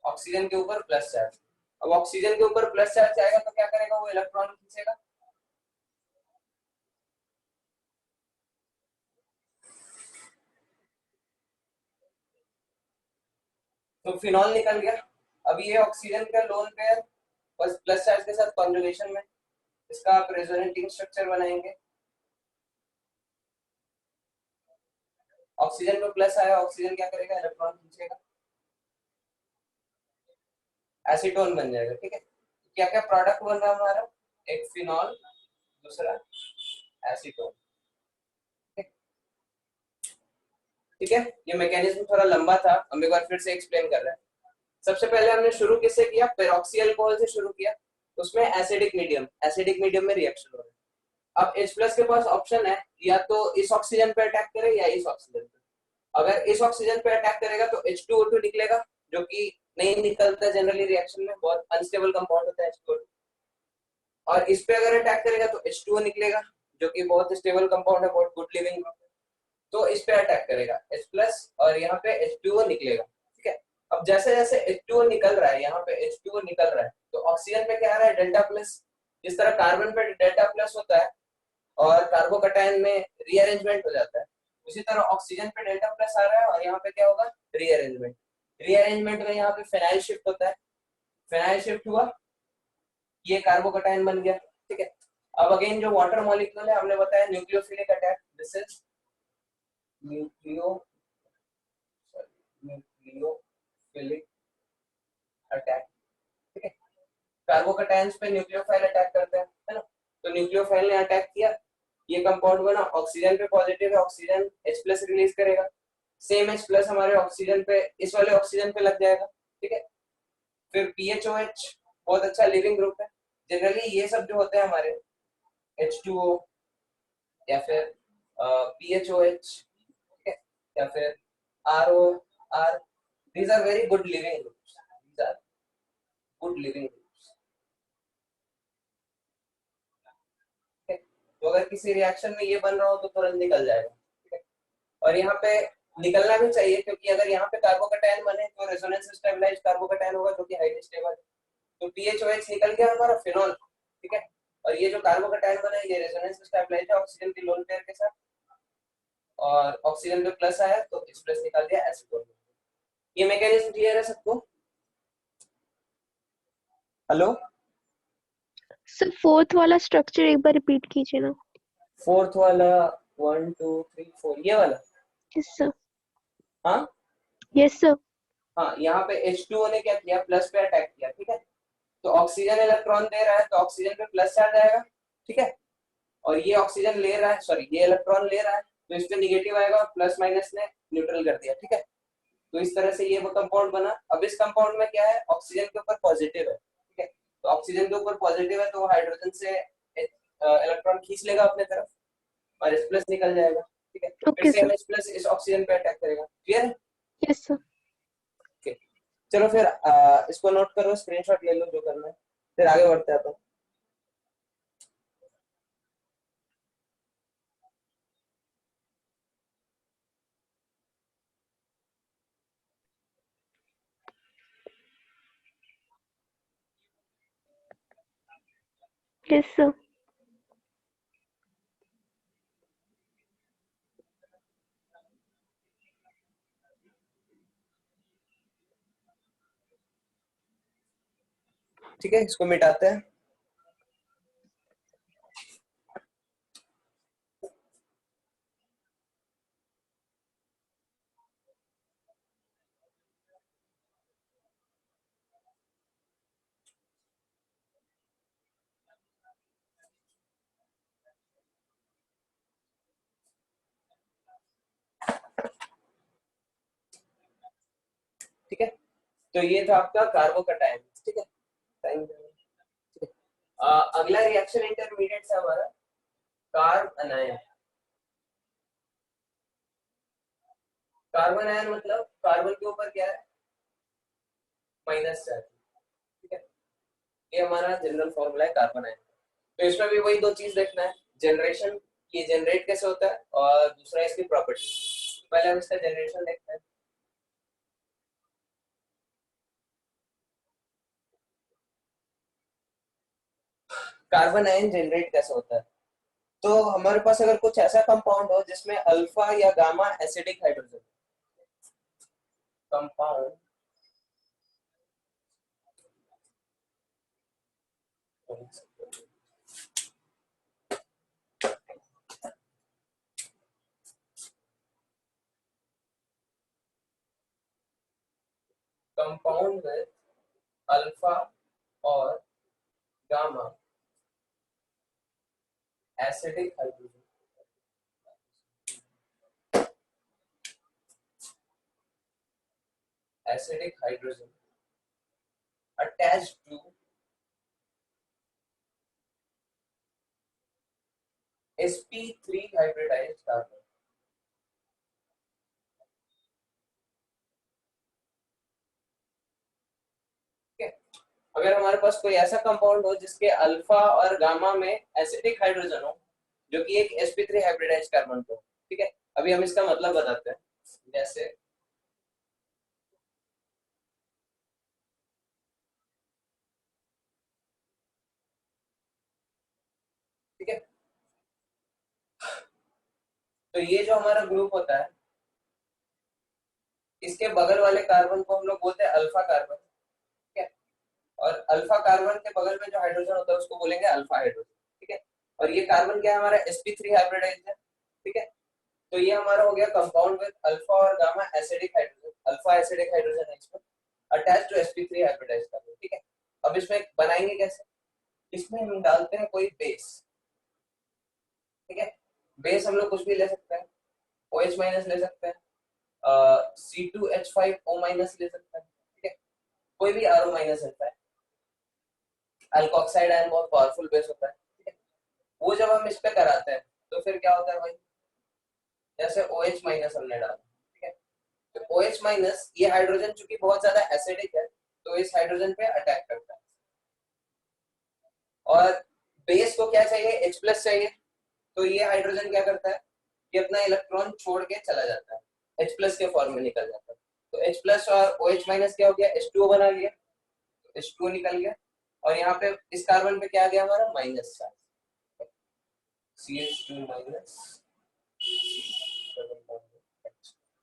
ऑक्सीजन के ऊपर प्लस चार्ज। अब ऑक्सीजन के ऊपर प्लस चार्ज आएगा तो क्या करेगा, वो इलेक्ट्रॉन खींचेगा, तो फिनॉल निकल गया। अब ये ऑक्सीजन का लोन पेयर बस प्लस चार्ज के साथ कॉन्जुगेशन में इसका आप रेजोनेटिंग स्ट्रक्चर बनाएंगे, ऑक्सीजन में प्लस आया, ऑक्सीजन क्या करेगा, इलेक्ट्रॉन खींचेगा, एसीटोन बन जाएगा, ठीक है, क्या क्या प्रोडक्ट बन रहा है हमारा, एक फिनॉल, दूसरा एसीटोन, ठीक है, ये मैकेनिज्म थोड़ा लंबा था, हम एक बार फिर से एक्सप्लेन कर रहे हैं। सबसे पहले हमने शुरू किससे किया, पेरोक्सी अल्कोहल से शुरू किया, उसमें एसिडिक मीडियम में रिएक्शन हो रहा है। अब H प्लस के पास ऑप्शन है, या तो इस ऑक्सीजन पे अटैक करे या इस ऑक्सीजन पे, अगर इस ऑक्सीजन पे अटैक करेगा तो H2O2 निकलेगा, जो कि नहीं निकलता जनरली रिएक्शन में, बहुत अनस्टेबल कंपाउंड होता है H2O2, और इस पे अगर अटैक करेगा तो H2O निकलेगा, जो कि बहुत स्टेबल कंपाउंड है, बहुत गुड लिविंग, तो इस पे अटैक करेगा H प्लस और यहाँ पे H2O निकलेगा, ठीक है। अब जैसे जैसे H2O निकल रहा है, यहाँ पे H2O निकल रहा है, तो ऑक्सीजन पे क्या आ रहा है, डेल्टा प्लस, जिस तरह कार्बन पे डेल्टा प्लस होता है और कार्बोकैटायन में रीअरेंजमेंट हो जाता है, उसी तरह ऑक्सीजन पे डेल्टा प्लस आ रहा है और यहाँ पे क्या होगा, रीअरेंजमेंट में यहाँ पे फिनाइल शिफ्ट होता है, फिनाइल शिफ्ट हुआ, ये कार्बोकैटायन बन गया, ठीक है। अब अगेन जो वाटर मॉलिक्यूल है, हमने बताया nucleophilic attack, this is nucleophilic attack, ठीक है, कार्बोकैटायंस पे न्यूक्लियोफाइल अटैक करते हैं, है ना, तो न्यूक्लियोफाइल ने अटैक किया, ये कंपाउंड बना, ऑक्सीजन पे पॉजिटिव है, ऑक्सीजन H प्लस रिलीज करेगा, सेम H प्लस हमारे ऑक्सीजन पे, इस वाले ऑक्सीजन पे लग जाएगा, ठीक है, फिर PHOH बहुत अच्छा लिविंग ग्रुप है, जनरली ये सब जो होते हैं हमारे H2O या फिर PHOH, ठीक है, या फिर ROR, these are very good living groups, these are good living groups, ठीक है, तो अगर किसी रिएक्शन में ये बन रहा हो तो तुरंत निकल जाएगा, ठीक है, और यहाँ पे निकलना भी चाहिए, क्योंकि अगर यहाँ पे कार्बोकैटायन बने तो रेजोनेंस स्टेबलाइज्ड कार्बोकैटायन होगा, जो कि हाईली स्टेबल है, तो PHOH निकल गया हमारा फिनॉल, ठीक है, और ये जो कार्बोकैटायन बना है ये रेजोनेंस स्टेबलाइज्ड है ऑक्सीजन के लोन पेयर के साथ, और ऑक्सीजन पे प्लस आया तो H प्लस निकाल दिया, एसीटोन। ये मैकेनिज्म क्लियर है सबको? हेलो सर फोर्थ वाला स्ट्रक्चर एक बार रिपीट कीजिए ना। फोर्थ वाला 1 2 3 4 ये वाला, यस सर। हाँ यस सर। हाँ, यहाँ पे H2O ने क्या किया, प्लस पे अटैक किया, ठीक है, तो ऑक्सीजन इलेक्ट्रॉन दे रहा है तो ऑक्सीजन पे प्लस चार्ज आएगा, ठीक है, और ये ऑक्सीजन ले रहा है, सॉरी ये इलेक्ट्रॉन ले रहा है, तो इस पे निगेटिव आएगा और प्लस माइनस ने न्यूट्रल कर दिया, ठीक है, तो इस तरह से ये वो कंपाउंड बना। अब इस कंपाउंड में क्या है, ऑक्सीजन के ऊपर पॉजिटिव है, ठीक है, तो ऑक्सीजन के ऊपर पॉजिटिव है तो वो हाइड्रोजन से इलेक्ट्रॉन खींच लेगा अपने तरफ और H प्लस निकल जाएगा, ठीक है, फिर okay same sir. H plus इस ऑक्सीजन पे अटैक करेगा। क्लियर है? Yes sir. चलो फिर इसको नोट करो, स्क्रीनशॉट ले लो जो करना है, फिर आगे बढ़ते हैं अपन। Yes sir. ठीक है, इसको मिटाते हैं। ठीक है, तो ये था आपका कार्बोकटायन, ठीक है, टाइम, ठीक है। अगला रिएक्शन इंटरमीडिएट है हमारा कार्ब अनायन। कार्बन आयन मतलब कार्बन के ऊपर क्या है, माइनस चार्ज, ठीक है, ये हमारा जनरल फॉर्मूला है कार्बन आयन। तो इसमें भी वही दो चीज देखना है, जनरेशन, ये जनरेट कैसे होता है, और दूसरा इसकी प्रॉपर्टी। पहले हम इसका जनरेशन देखते हैं। कार्बन आयन जनरेट कैसे होता है, तो हमारे पास अगर कुछ ऐसा कंपाउंड हो जिसमें अल्फा या gamma acidic hydrogen, compound compound with alpha और gamma acidic hydrogen, acidic hydrogen attached to sp3 hybridized carbon। ठीक है, अगर हमारे पास कोई ऐसा कंपाउंड हो जिसके अल्फा और गामा में एसिडिक हाइड्रोजन हो जो कि एक sp3 हाइब्रिडाइज्ड कार्बन को, ठीक है, अभी हम इसका मतलब बताते हैं। जैसे ठीक है, तो ये जो हमारा ग्रुप होता है इसके बगल वाले कार्बन को हम लोग बोलते हैं अल्फा कार्बन, ठीक है, और अल्फा कार्बन के बगल में जो हाइड्रोजन होता है उसको बोलेंगे अल्फा हाइड्रोजन, ठीक है, और ये कार्बन क्या है हमारा sp3 हाइब्रिडाइज्ड है, ठीक है, तो ये हमारा हो गया कंपाउंड विद अल्फा और gamma acidic hydrogen, alpha acidic hydrogen है इसमें attached to sp3 hybridised carbon, ठीक है। अब इसमें बनाएंगे कैसे, इसमें हम डालते हैं कोई बेस, ठीक है, बेस हम लोग कुछ भी ले सकते हैं, OH माइनस ले सकते हैं, C2H5O माइनस ले सकते हैं, ठीक है, कोई भी RO माइनस रहता है, अल्कोक्साइड आयन बहुत पावरफुल बेस होता है, ठीक है, वो जब हम इस पे कराते हैं तो फिर क्या होता है भाई, जैसे OH माइनस हमने डाला, ठीक है, तो OH माइनस ये हाइड्रोजन चूंकि बहुत ज्यादा एसिडिक है तो इस हाइड्रोजन पे अटैक करता है, और बेस को क्या चाहिए, H प्लस चाहिए, तो ये हाइड्रोजन क्या करता है कि अपना इलेक्ट्रॉन छोड़ के चला जाता है, H प्लस के फॉर्म में निकल जाता है, तो H प्लस और OH माइनस क्या हो गया, H2O बना गया, तो H2O निकल गया, और यहाँ पे इस कार्बन पे क्या आ गया हमारा माइनस चार्ज, CH2 माइनस,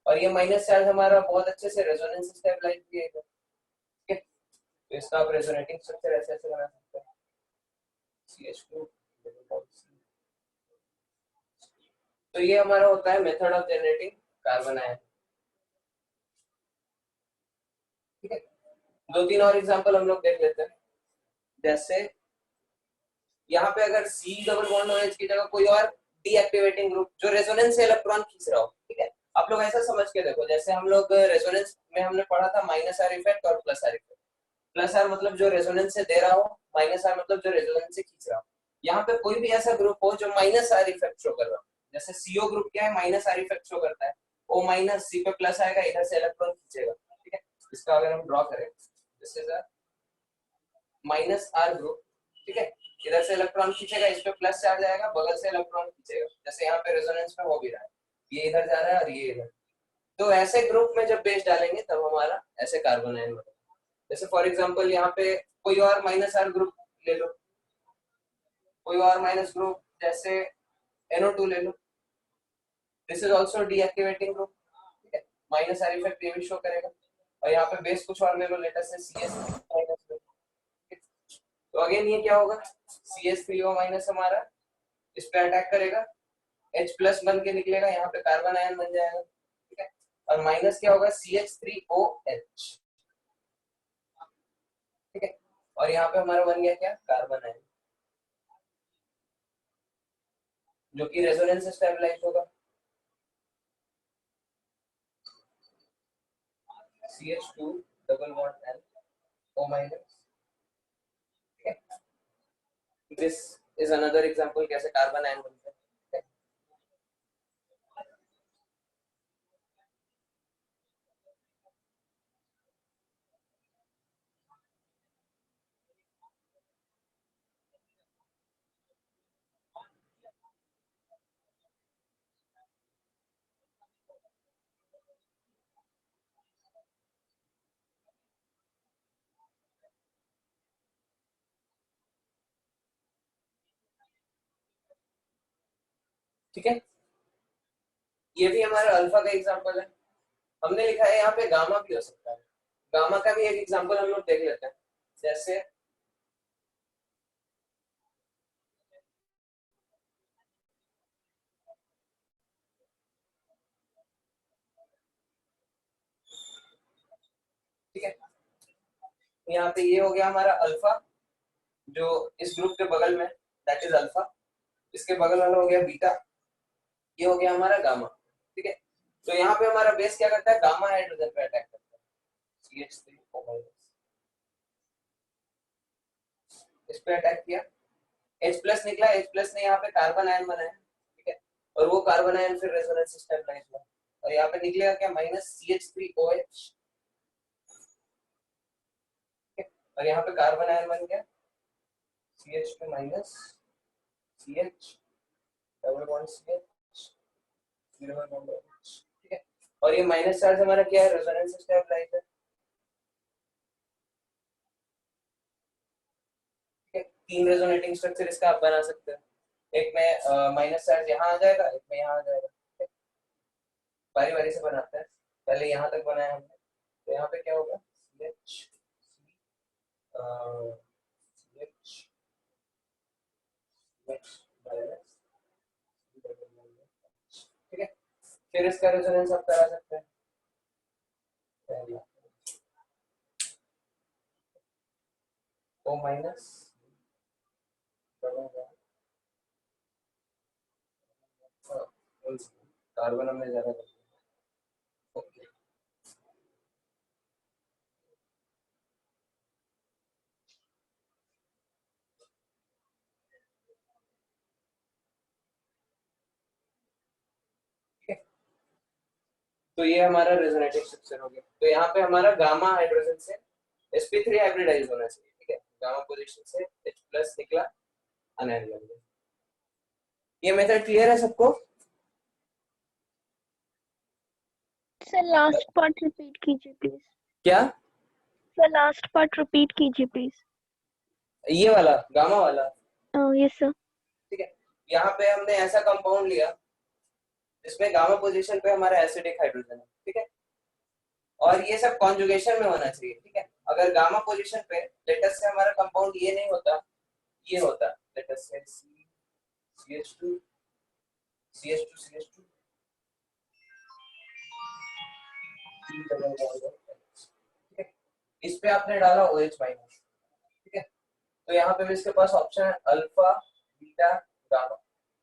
और ये माइनस चार्ज हमारा बहुत अच्छे से रेजोनेंस स्टेबलाइज किएगा, ठीक है, तो इसका आप रेजोनेटिंग स्ट्रक्चर ऐसे ऐसे बना सकते हैं, CH2, तो ये हमारा होता है method of generating carbon ion, ठीक है। दो तीन और एग्जांपल हम लोग देख लेते हैं, जैसे यहाँ पे अगर C डबल बॉन्ड OH की जगह कोई और डीएक्टिवेटिंग ग्रुप जो रेजोनेंस से इलेक्ट्रॉन खींच रहा हो, ठीक है, आप लोग ऐसा समझ के देखो, जैसे हम लोग रेजोनेंस में हमने पढ़ा था माइनस आर इफेक्ट और plus R effect. Plus R मतलब जो रेजोनेंस से दे रहा हो, माइनस आर मतलब जो रेजोनेंस से खींच रहा हो। यहाँ पे कोई भी ऐसा ग्रुप हो जो माइनस आर इफेक्ट शो कर रहा हो, जैसे सीओ ग्रुप क्या है, माइनस आर इफेक्ट शो करता है, ओ माइनस सी पे प्लस आएगा, इधर से इलेक्ट्रॉन खींचेगा, ठीक है। इसका अगर हम ड्रॉ करें, this is a minus R group, ठीक है, इधर से इलेक्ट्रॉन खींचेगा, इस पे प्लस चार्ज आएगा, बगल से इलेक्ट्रॉन खींचेगा, जैसे यहाँ पे रेजोनेंस में हो भी रहा है, ये इधर जा रहा है और ये इधर। तो ऐसे ग्रुप में जब बेस डालेंगे तब हमारा ऐसे कार्बन आयन बनेगा। जैसे फॉर एग्जांपल यहाँ पे कोई और माइनस आर ग्रुप ले लो, कोई और माइनस ग्रुप जैसे NO2 ले लो, this is also deactivating group, ठीक है, माइनस आर इफेक्ट ये भी शो करेगा। और यहाँ पे बेस कुछ और ले लो, लेटर से CS-, तो अगेन ये क्या होगा, CH3O- हमारा इस पे अटैक करेगा, H+ बन के निकलेगा, यहाँ पे कार्बन आयन बन जाएगा, ठीक है। और माइनस क्या होगा, CH3OH, ठीक है। और यहाँ पे हमारा बन गया क्या, कार्बन आयन, जो कि रेजोनेंस से स्टेबलाइज होगा, CH2 double bond N O-, ठीक है। दिस इज अनदर एग्जांपल कैसे कार्बन आयन बनते हैं, ठीक है? ठीक है, ये भी हमारा अल्फा का एग्जांपल है। हमने लिखा है यहाँ पे गामा भी हो सकता है, गामा का भी एक एग्जांपल हम लोग देख लेते हैं। जैसे ठीक है, यहाँ पे ये हो गया हमारा अल्फा, जो इस ग्रुप के बगल में, दैट इज अल्फा। इसके बगल वाला हो गया बीटा, ये हो गया हमारा गामा, ठीक है। तो यहाँ पे हमारा बेस क्या करता है, गामा हाइड्रोजन पे अटैक करता है, CH3O-, इस पे अटैक किया, H+ निकला, H+ ने यहाँ पे कार्बन आयन बनाया, ठीक है। और वो कार्बन आयन फिर रेजोनेंस स्टेबलाइज हुआ, और यहाँ पे निकलेगा क्या, माइनस CH3OH, ठीक है। और यहाँ पे कार्बन आयन बन गया CH2 minus CH double bond CH double bond OH, ठीक है। और ये माइनस चार्ज हमारा क्या है, रेजोनेंस स्टेबलाइज है, ठीक है। 3 रेजोनेटिंग स्ट्रक्चर इसका आप बना सकते हैं, एक में माइनस चार्ज यहाँ आ जाएगा, एक में यहाँ आ जाएगा, ठीक है। बारी बारी से बनाते हैं, पहले यहाँ तक बनाया हमने, तो यहाँ पे क्या होगा, CH CH माइनस, ठीक है। फिर इसका रेजोनेंस आप करा सकते हैं, O माइनस कार्बन हमने ज्यादा कर दिया, ओके। तो ये हमारा रेजोनेटिंग स्ट्रक्चर हो गया। तो यहाँ पे हमारा गामा हाइड्रोजन से sp3 हाइब्रिडाइज होना चाहिए, ठीक है। गामा पोजीशन से H+ निकला, अनायन बन गया। ये मेथड क्लियर है सबको? सर लास्ट पार्ट रिपीट कीजिए प्लीज। क्या? सर लास्ट पार्ट रिपीट कीजिए प्लीज। ये वाला गामा वाला, यस सर। ठीक है। यहाँ पे हमने ऐसा कंपाउंड लिया जिसमें गामा पोजीशन पे हमारा एसिडिक हाइड्रोजन है, ठीक है। और ये सब कॉन्जुगेशन में होना चाहिए, ठीक है। अगर गामा पोजीशन पे लेटस से हमारा कंपाउंड ये नहीं होता, ये होता, let's say CH2 CH2 CH2, ठीक है। इस पे आपने डाला OH माइनस, ठीक है। तो यहाँ पे भी इसके पास ऑप्शन है अल्फा बीटा गामा।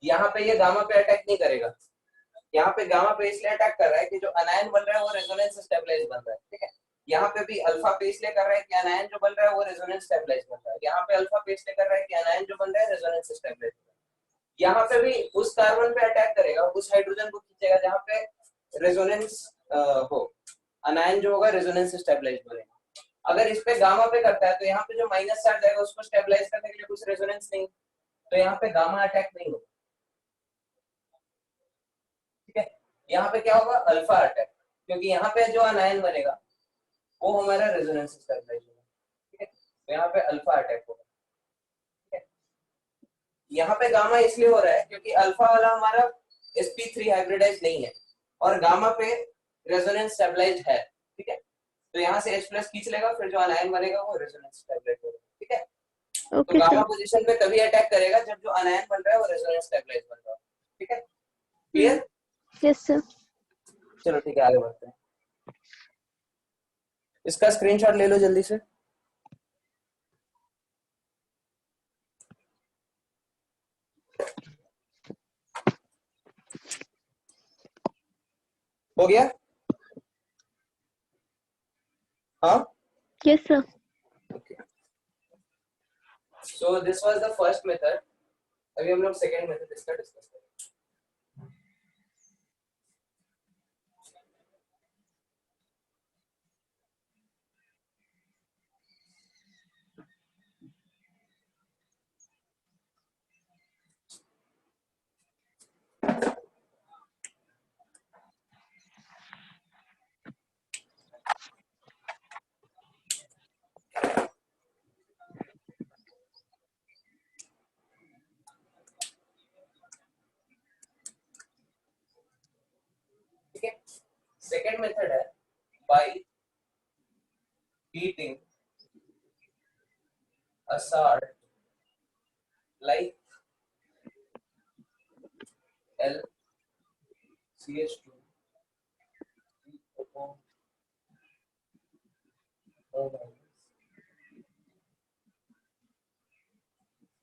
यहाँ पे ये गामा पे अटैक नहीं करेगा, यहाँ पे गामा पे इसलिए अटैक कर रहा है कि जो अनायन बन रहा है वो रेजोनेंस स्टेबलाइज बन रहा है, ठीक है। यहाँ पे भी अल्फा पे इसलिए कर रहा है कि अनायन जो बन रहा है वो रेजोनेंस स्टेबलाइज बन रहा है, यहाँ पे अल्फा पे इसलिए कर रहा है कि अनायन जो बन रहा है रेजोनेंस स्टेबलाइज बन रहा है। यहाँ पे भी उस कार्बन पे अटैक करेगा, उस हाइड्रोजन को खींचेगा जहाँ पे रेजोनेंस हो, अनायन जो होगा रेजोनेंस स्टेबलाइज बनेगा। अगर इस पे गामा पे करता है तो यहाँ पे जो माइनस चार्ज आएगा उसको स्टेबलाइज करने के लिए कुछ रेजोनेंस नहीं, तो यहाँ पे गामा अटैक नहीं होगा, ठीक है। यहाँ पे क्या होगा, अल्फा अटैक, क्योंकि यहाँ पे जो अनायन बनेगा वो हमारा रेजोनेंस स्टेबलाइज होगा, ठीक है। तो यहाँ पे अल्फा अटैक होगा, ठीक है। यहाँ पे गामा इसलिए हो रहा है क्योंकि अल्फा वाला हमारा sp3 हाइब्रिडाइज नहीं है और गामा पे रेजोनेंस स्टेबलाइज है, ठीक है। तो यहाँ से H+ खींच लेगा, फिर जो अनायन बनेगा वो रेजोनेंस स्टेबलाइज होगा, ठीक है। तो ओके गामा सर। पोजीशन पे तभी अटैक करेगा जब जो अनायन बन रहा है वो रेजोनेंस स्टेबलाइज बन रहा है, ठीक है। क्लियर? Yes sir. चलो ठीक है, आगे बढ़ते हैं। इसका स्क्रीनशॉट ले लो जल्दी से। हो गया? हाँ, yes sir. okay. So this was the first method. अभी हम लोग सेकेंड मेथड इसका डिस्कस करेंगे। ठीक है, सेकेंड मेथड है bye heating a salt like LCH2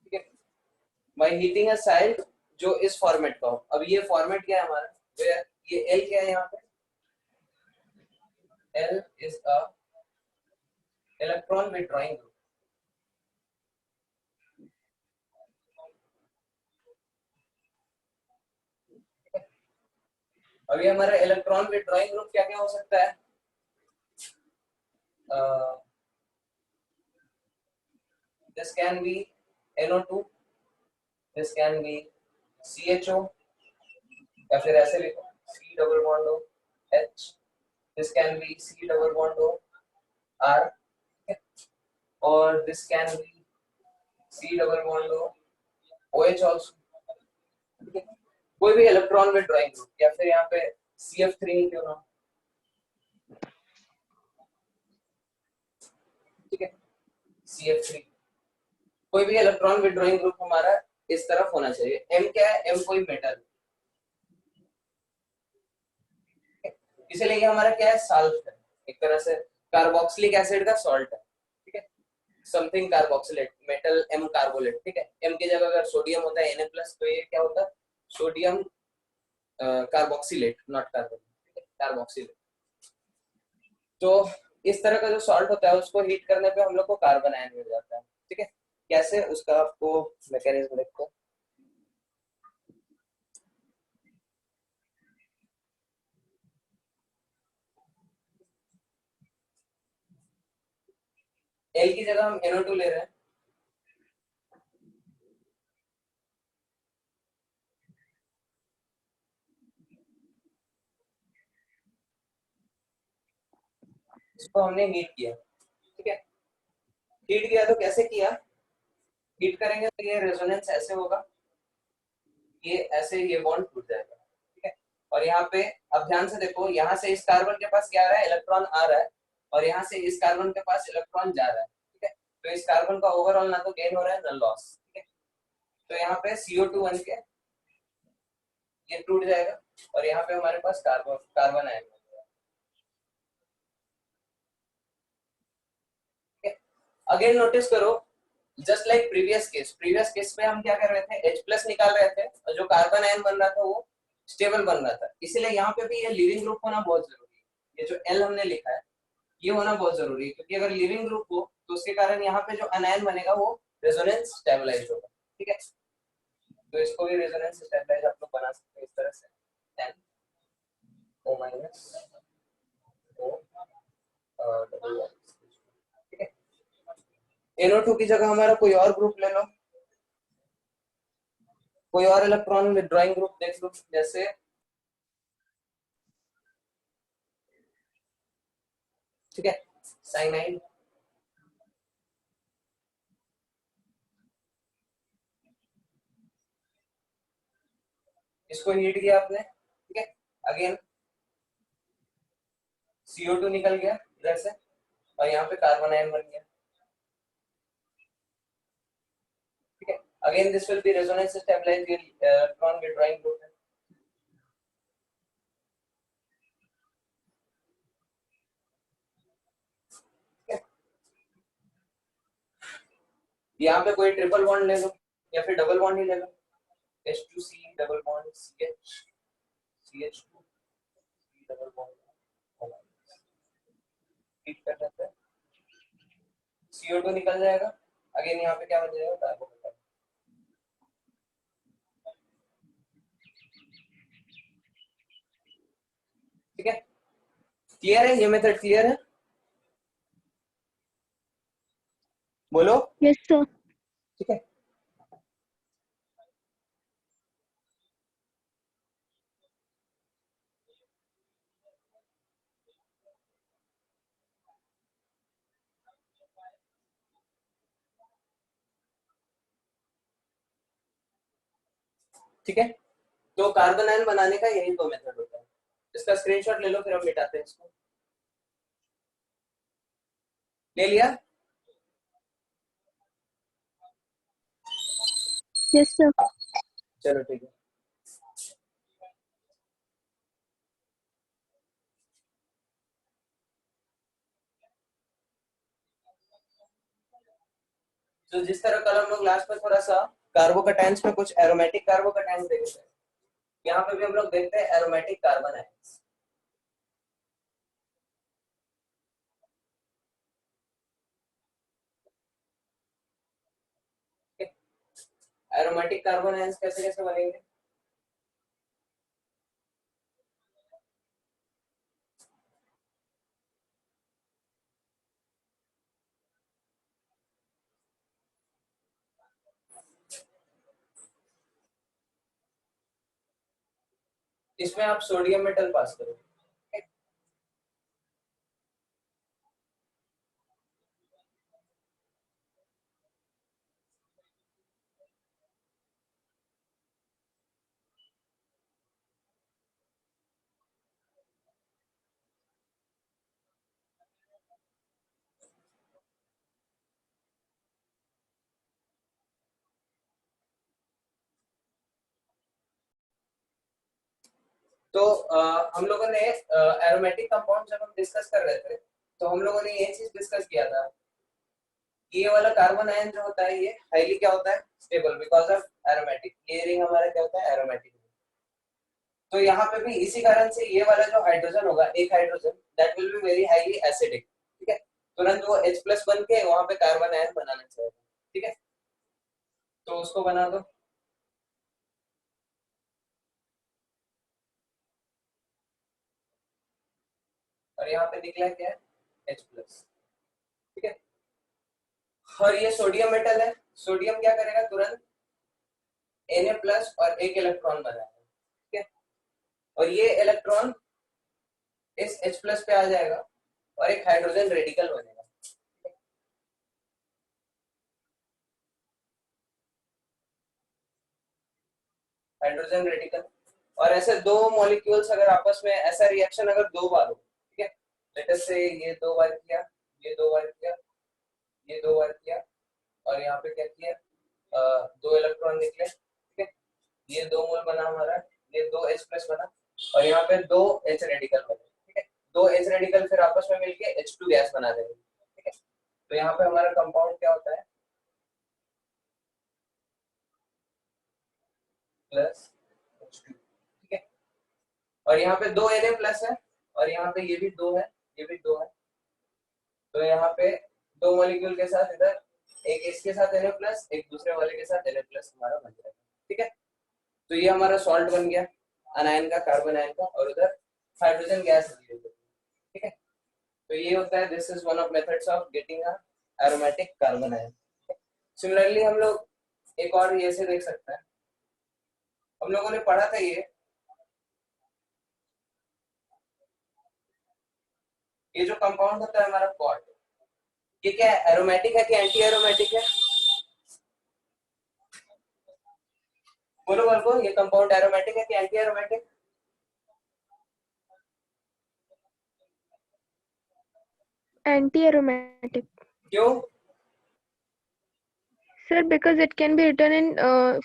ठीक है, बाय हीटिंग अ सॉल्ट जो इस फॉर्मेट का हो। अब ये फॉर्मेट क्या है हमारा, ये L क्या है यहाँ पे, L is a electron withdrawing group, अभी हमारा इलेक्ट्रॉन विथड्रॉइंग ग्रुप क्या क्या हो सकता है, this can be NO2, this can be CHO या फिर ऐसे लिखो C double bond O H, this can be C double bond O R, और this can be C double bond O OH also, ठीक है। कोई भी इलेक्ट्रॉन विथड्रॉइंग ग्रुप या फिर यहाँ पे CF3 क्यों ना, ठीक है, CF3, कोई भी इलेक्ट्रॉन विथड्रॉइंग ग्रुप हमारा इस तरफ होना चाहिए। M क्या है, M कोई मेटल, इसीलिए हमारा क्या है, साल्ट है, एक तरह से कार्बोक्सिलिक एसिड का सॉल्ट है, ठीक है, समथिंग कार्बोक्सिलेट, मेटल M कार्बोलेट, ठीक है। M की जगह अगर सोडियम होता है Na+, तो ये क्या होता है, सोडियम कार्बोक्सिलेट, नॉट कार्बन, ठीक है, कार्बोक्सिलेट। तो इस तरह का जो सॉल्ट होता है उसको हीट करने पे हम लोग को कार्बन आयन मिल जाता है, ठीक है। कैसे, उसका आपको मैकेनिज्म देखते हैं। L की जगह हम NO2 ले रहे हैं, इसको हमने हीट किया, ठीक है। हीट किया तो कैसे किया, हीट करेंगे तो ये रेजोनेंस ऐसे होगा, ये ऐसे ये बॉन्ड टूट जाएगा, ठीक है। और यहाँ पे अब ध्यान से देखो, यहाँ से इस कार्बन के पास क्या आ रहा है, इलेक्ट्रॉन आ रहा है, और यहाँ से इस कार्बन के पास इलेक्ट्रॉन जा रहा है, ठीक है। तो इस कार्बन का ओवरऑल ना तो गेन हो रहा है ना लॉस, ठीक है। तो यहाँ पे CO2 बन के ये टूट जाएगा और यहाँ पे हमारे पास कार्बन आएगा, ठीक है। अगेन नोटिस करो, जस्ट लाइक प्रीवियस केस में हम क्या कर रहे थे, H+ निकाल रहे थे और जो कार्बन आयन बन रहा था वो स्टेबल बन रहा था, इसीलिए यहाँ पे भी ये लिविंग ग्रुप होना बहुत जरूरी है। ये जो एल हमने लिखा है ये होना बहुत जरूरी है, क्योंकि अगर लिविंग ग्रुप हो तो उसके कारण यहाँ पे जो अनायन बनेगा वो रेजोनेंस स्टेबलाइज होगा, ठीक है। तो इसको भी रेजोनेंस स्टेबलाइज आप लोग बना सकते हैं इस तरह से, O माइनस O डबल, ठीक है। NO2 की जगह हमारा कोई और ग्रुप ले लो, कोई और इलेक्ट्रॉन विड्रॉइंग ग्रुप देख लो, जैसे ठीक है साइनाइड, इसको हीट किया आपने, ठीक है, अगेन CO2 निकल गया इधर से और यहाँ पे कार्बन आयन बन गया, ठीक है। Again this will be resonance stabilised electron withdrawing group है, ठीक है। यहाँ पे कोई ट्रिपल बॉन्ड ले लो या फिर डबल बॉन्ड ही ले लो, H2C double bond CH CH2 double bond, heat कर लेते हैं, CO2 निकल जाएगा, अगेन यहाँ पे क्या बन जाएगा कार्बन, ठीक है। क्लियर है, ये मेथड क्लियर है, बोलो, यस सर। ठीक है। ठीक है, तो कार्बन आयन बनाने का यही दो मेथड होता है, इसका स्क्रीनशॉट ले लो फिर हम मिटाते हैं इसको, ले लिया, यस सर। चलो ठीक है। तो जिस तरह कल हम लोग लास्ट में थोड़ा सा कार्बोकैटायंस में कुछ एरोमेटिक कार्बोकैटायंस देखते हैं, यहाँ पे भी हम लोग देखते हैं aromatic carbon ions, aromatic carbon ions कैसे कैसे बनेंगे, इसमें आप सोडियम मेटल पास करो, तो हम लोगों ने एरोमेटिक कंपाउंड जब हम डिस्कस कर रहे थे तो हम लोगों ने ये चीज डिस्कस किया था, ये वाला कार्बन आयन जो होता है ये हाईली क्या होता है स्टेबल बिकॉज ऑफ एरोमेटिक, ये रिंग हमारा क्या होता है एरोमेटिक, तो यहाँ पे भी इसी कारण से ये वाला जो हाइड्रोजन होगा एक hydrogen that will be very highly acidic, ठीक है, तुरंत वो H प्लस बन के वहां पे कार्बन आयन बनाना चाहिए, ठीक है, तो उसको बना दो, और यहाँ पे निकला क्या है H प्लस, ठीक है। और ये सोडियम मेटल है, सोडियम क्या करेगा तुरंत Na प्लस और एक इलेक्ट्रॉन बनाएगा, ठीक है, और ये इलेक्ट्रॉन इस H प्लस पे आ जाएगा और एक हाइड्रोजन रेडिकल बनेगा, हाइड्रोजन रेडिकल, और ऐसे दो मॉलिक्यूल्स अगर आपस में ऐसा रिएक्शन अगर दो बार हो, ठीक है, लेट अस से ये दो बार किया, ये दो बार किया, ये दो बार किया, और यहाँ पे क्या किया दो इलेक्ट्रॉन निकले, ठीक है, ये दो मोल बना हमारा, ये दो H प्लस बना और यहाँ पे दो H रेडिकल बने, ठीक है, दो H रेडिकल फिर आपस में मिलके H2 गैस बना देंगे, ठीक है, तो यहाँ पे हमारा कंपाउंड क्या होता है प्लस H2, ठीक है, और यहाँ पे 2 Na प्लस है और यहाँ पे ये भी 2 है, ये भी 2 है, तो यहाँ पे 2 मॉलिक्यूल के साथ इधर एक इसके साथ Na प्लस, एक दूसरे वाले के साथ Na प्लस हमारा बन जाएगा। ठीक है, तो ये हमारा सॉल्ट बन गया अनायन का, कार्बन आयन का, और उधर हाइड्रोजन गैस। ठीक है, तो ये होता है, this is one of methods of getting a aromatic carbon ion. Similarly हम लोग एक और ये से देख सकते हैं, हम लोगों ने पढ़ा था ये जो कंपाउंड होता है हमारा क्वाड, ये क्या है, एरोमेटिक है कि एंटी एरोमेटिक है? बोलो बोलो, ये कंपाउंड एरोमेटिक है कि एंटी एरोमेटिक? एंटी एरोमेटिक क्यों? Sir, because it can be written in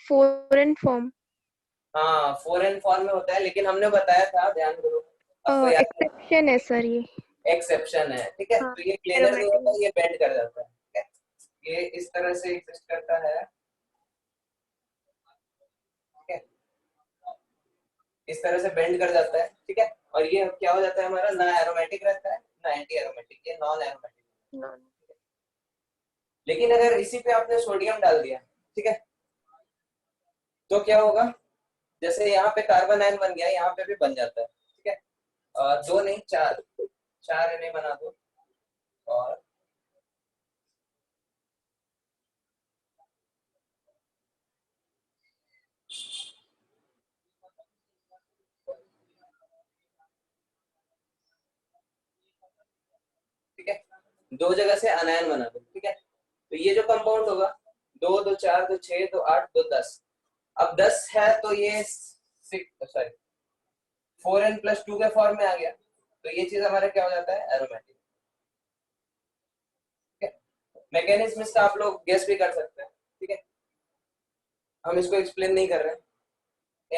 foreign form. हाँ, फॉरेन फॉर्म में होता है, लेकिन हमने बताया था, ध्यान करो, आपको याद है? एक्सेप्शन है सर ये। एक्सेप्शन है, ठीक है, हाँ, तो ये प्लेनर नहीं aromatic होता, ये बेंड कर जाता है। ठीक है, ये इस तरह से एग्जिस्ट करता है। ठीक है, इस तरह से बेंड कर जाता है। ठीक है, और ये क्या हो जाता है हमारा, ना एरोमेटिक रहता है ना एंटी एरोमेटिक, ये नॉन एरोमेटिक। लेकिन अगर इसी पे आपने सोडियम डाल दिया, ठीक है, तो क्या होगा, जैसे यहाँ पे कार्बन आयन बन गया, यहाँ पे भी बन जाता है। ठीक है, 2 नहीं 4 Na बना दो, और ठीक है, 2 जगह से अनायन बना दो। ठीक है, तो ये जो कंपाउंड होगा, 2 2 4 2 6 2 8 2 10, अब 10 है तो ये 4n + 2 के फॉर्म में आ गया, तो ये चीज हमारा क्या हो जाता है, एरोमेटिक। ठीक है, मैकेनिज्म इसका आप लोग गेस भी कर सकते हैं। ठीक है, हम इसको एक्सप्लेन नहीं कर रहे हैं।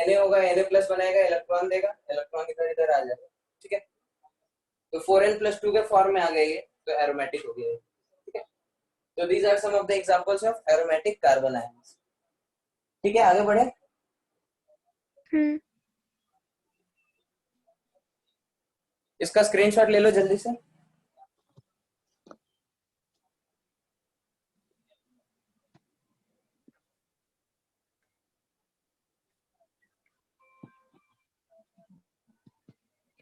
Na होगा, Na+ बनाएगा, इलेक्ट्रॉन देगा, इलेक्ट्रॉन इधर इधर आ जाएगा। ठीक है, तो 4n + 2 के फॉर्म में आ गया ये, तो एरोमेटिक हो गया ये। ठीक है, तो these are some of the examples of aromatic carbon ions. ठीक है, आगे बढ़े। इसका स्क्रीनशॉट ले लो जल्दी से।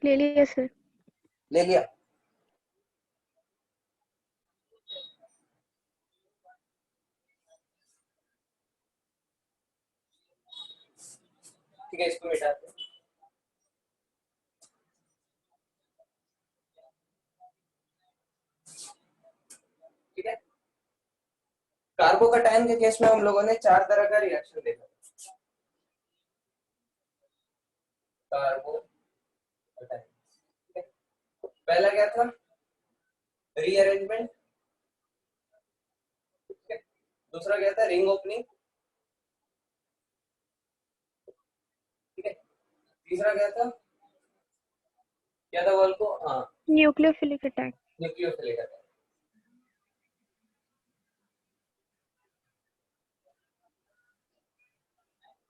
ले लिया सर। ले लिया। ठीक है, इसको मिटाते हैं। ठीक है, कार्बोकैटायन के केस में हम लोगों ने 4 तरह का रिएक्शन देखा। कार्बोकैटायन, पहला क्या था, रीअरेंजमेंट। दूसरा क्या था, रिंग ओपनिंग। ठीक है, तीसरा क्या था बोल को, हाँ, nucleophilic attack. Nucleophilic attack.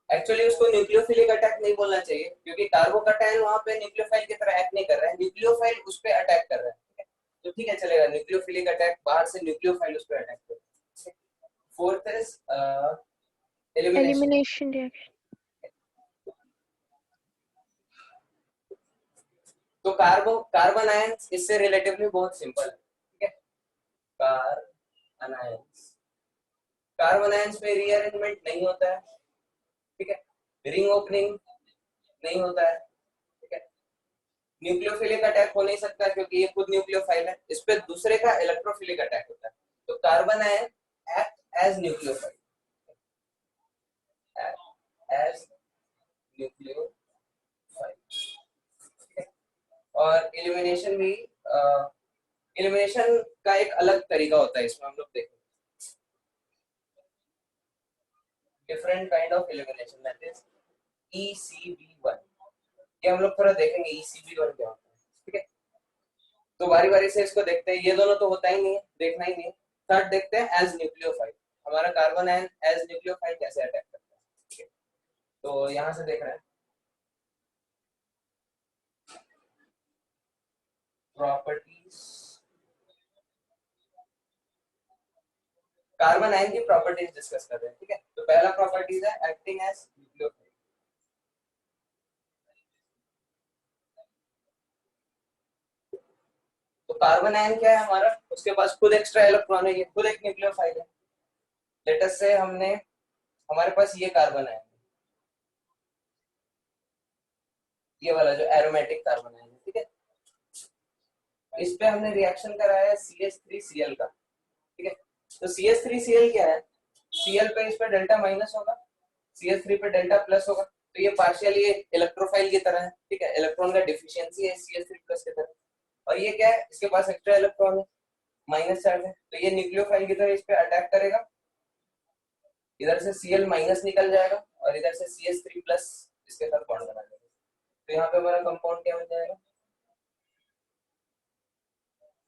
Actually उसको न्यूक्लियोफिलिक अटैक नहीं बोलना चाहिए, क्योंकि कार्बोकैटायन वहां पे न्यूक्लियोफाइल की तरह एक्ट नहीं कर रहा है, न्यूक्लियोफाइल उस पे अटैक कर रहा है। तो ठीक है, चलेगा, न्यूक्लियोफिलिक अटैक, बाहर से न्यूक्लियोफाइल उस पे अटैक कर रहा है। Fourth is elimination. Elimination reaction. तो कार्बन आयंस इससे रिलेटिवली बहुत सिंपल है। ठीक है, कार्बन आयंस में रीअरेंजमेंट नहीं होता है। ठीक है, रिंग ओपनिंग नहीं होता है। ठीक है, न्यूक्लियोफिलिक अटैक हो नहीं सकता क्योंकि ये खुद न्यूक्लियोफाइल है, इस पे दूसरे का इलेक्ट्रोफिलिक अटैक होता है। तो carbon ion act as nucleophile, as nucleophile. और एलिमिनेशन भी, एलिमिनेशन का एक अलग तरीका होता है, इसमें हम लोग देखेंगे different kind of elimination, that is ECB1। ये हम लोग थोड़ा देखेंगे ECB1 क्या होता है। ठीक है, तो बारी बारी से इसको देखते हैं, ये दोनों तो होता ही नहीं है, देखना ही नहीं है। थर्ड देखते हैं एज न्यूक्लियोफाइल, हमारा कार्बन आयन एज न्यूक्लियोफाइल कैसे अटैक करता है। ठीक है, तो यहां से देख रहे हैं, प्रॉपर्टीज, कार्बन आयन की प्रॉपर्टीज डिस्कस कर रहे हैं, ठीक है। तो पहला प्रॉपर्टीज है एक्टिंग एज न्यूक्लियोफाइल। तो कार्बन आयन क्या है हमारा, उसके पास खुद एक्स्ट्रा इलेक्ट्रॉन है, ये खुद एक न्यूक्लियोफाइल है। लेट अस से हमने, हमारे पास ये कार्बन आयन, ये वाला जो एरोमेटिक कार्बन आयन है, ठीक है। इस पे हमने रिएक्शन कराया है CH3Cl का, ठीक है। तो CH3Cl क्या है, Cl पे इस पे डेल्टा माइनस होगा, CH3 पे डेल्टा प्लस होगा, तो ये पार्शियली इलेक्ट्रोफाइल की तरह है, ठीक है। इलेक्ट्रॉन का डिफिशियंसी है CH3 प्लस की तरह। और ये क्या है, इसके पास एक्स्ट्रा इलेक्ट्रॉन है, माइनस चार्ज है, तो ये न्यूक्लियोफाइल की तरह इस पे अटैक करेगा। इधर से Cl माइनस निकल जाएगा और इधर से CH3 प्लस इसके साथ बॉन्ड बना देगा। तो यहाँ पे हमारा कंपाउंड क्या बन जाएगा,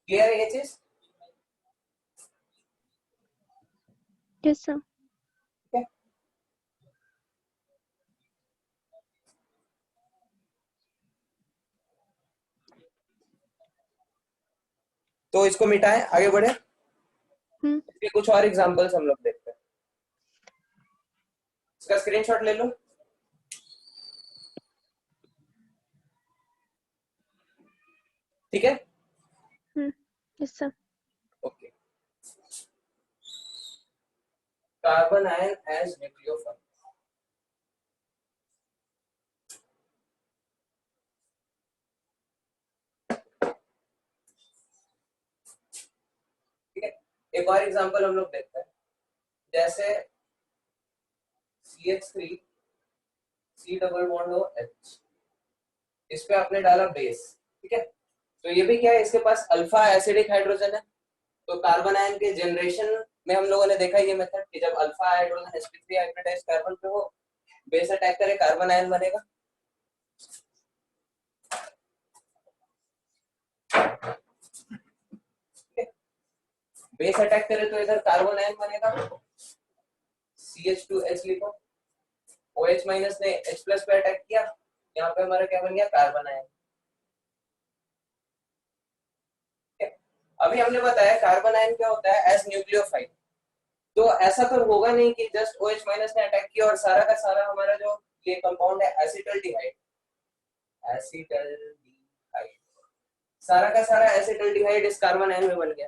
क्लियर है ये चीज? Yes sir. तो इसको मिटाएं, आगे बढ़े। इसके कुछ और एग्जांपल्स हम लोग देखते हैं। इसका स्क्रीनशॉट ले लो। ठीक है, yes sir. Okay. Carbon ion as nucleophile, ठीक है। एक और एग्जांपल हम लोग देखते हैं, जैसे CH3 C डबल बॉन्ड हो H, इस पे आपने डाला बेस, ठीक है। तो ये भी क्या है, इसके पास अल्फा एसिडिक हाइड्रोजन है। तो कार्बन आयन के जनरेशन में हम लोगों ने देखा ये मेथड कि जब alpha hydrogen sp3 hybridise carbon पे हो, बेस अटैक करे, कार्बन आयन बनेगा। बेस अटैक करे तो इधर कार्बन आयन बनेगा, CH2H लिखो, OH माइनस ने H प्लस पे अटैक किया, यहाँ पे हमारा क्या बन गया, कार्बन आयन। अभी हमने बताया कार्बन आयन क्या होता है, एज न्यूक्लियोफाइल। तो ऐसा तो होगा नहीं कि जस्ट OH माइनस ने अटैक किया और सारा का सारा हमारा जो ये कंपाउंड है एसिटल्डिहाइड, सारा का सारा एसिटल्डिहाइड इस कार्बन आयन में बन गया।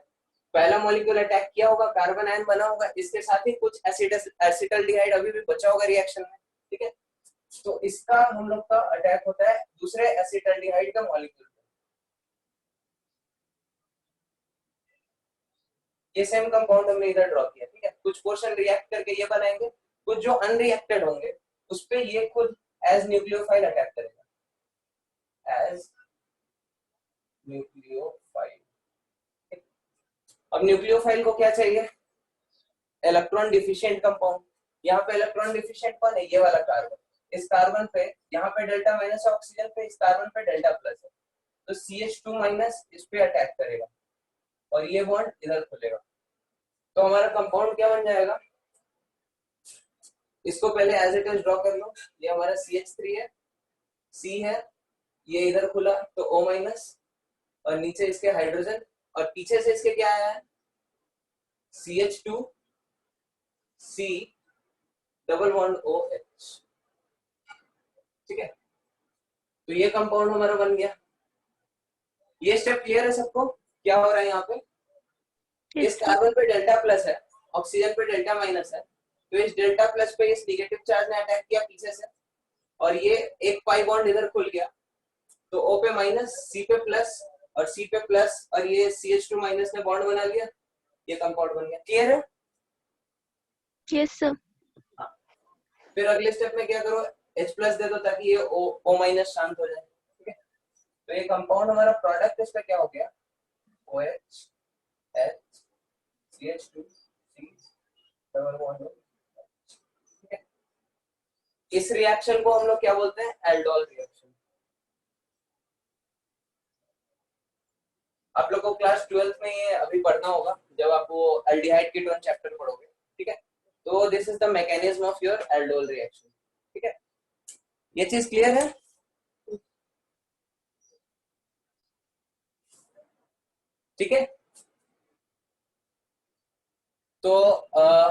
पहला मॉलिक्यूल अटैक किया होगा, कार्बन आयन बना होगा, इसके साथ ही कुछ एसिटल्डिहाइड अभी भी बचा होगा रिएक्शन में, ठीक है। तो इसका हम लोग का अटैक होता है दूसरे एसिटल्डिहाइड का मॉलिक्यूल। ये सेम कंपाउंड हमने इधर ड्रॉ किया, ठीक है। कुछ पोर्शन रिएक्ट करके ये बनाएंगे, कुछ जो अनरिएक्टेड होंगे उस पे ये खुद एज न्यूक्लियोफाइल अटैक करेगा, एज न्यूक्लियोफाइल। अब न्यूक्लियोफाइल को क्या चाहिए, इलेक्ट्रॉन डिफिशिएंट कंपाउंड। यहाँ पे इलेक्ट्रॉन डिफिशिएंट कौन है, ये वाला कार्बन। इस कार्बन पे यहाँ पे डेल्टा माइनस ऑक्सीजन पे, इस कार्बन पे डेल्टा प्लस है, तो CH2 माइनस इस पे अटैक करेगा और ये बॉन्ड इधर खुलेगा। तो हमारा कंपाउंड क्या बन जाएगा, इसको पहले एज इट इज ड्रॉ कर लो। ये हमारा CH3 है, C है, ये इधर खुला तो O माइनस और नीचे इसके हाइड्रोजन और पीछे से इसके क्या आया है, CH2 C double bond OH, ठीक है। तो ये कंपाउंड हमारा बन गया। ये स्टेप क्लियर है सबको, क्या हो रहा है यहाँ पे, इस कार्बन पे डेल्टा प्लस है, ऑक्सीजन पे डेल्टा माइनस है, तो इस डेल्टा प्लस पे इस नेगेटिव चार्ज ने अटैक किया पीछे से और ये एक पाई बॉन्ड इधर खुल गया, तो O पे माइनस, C पे प्लस और C पे प्लस और ये CH2 माइनस ने बॉन्ड बना लिया, ये कंपाउंड बन गया। क्लियर है? Yes sir. हाँ। फिर अगले स्टेप में क्या करो, H प्लस दे दो ताकि ये O माइनस शांत हो जाए, ठीक है। तो ये कंपाउंड हमारा प्रोडक्ट इसका क्या हो गया, OH H CH2 C double bond, ठीक है। इस रिएक्शन को हम लोग क्या बोलते हैं, एल्डोल रिएक्शन। आप लोग को क्लास 12th में ये अभी पढ़ना होगा जब आप वो एल्डिहाइड कीटोन चैप्टर पढ़ोगे, ठीक है। तो this is the mechanism of your aldol reaction, ठीक है। ये चीज क्लियर है? ठीक है, तो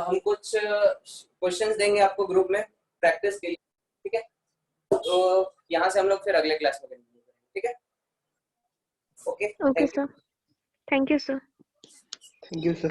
हम कुछ क्वेश्चंस देंगे आपको ग्रुप में प्रैक्टिस के लिए, ठीक है, तो यहाँ से हम लोग फिर अगले क्लास में कंटिन्यू करेंगे, ठीक है, okay, okay thank you. Sir, thank you sir. Thank you sir.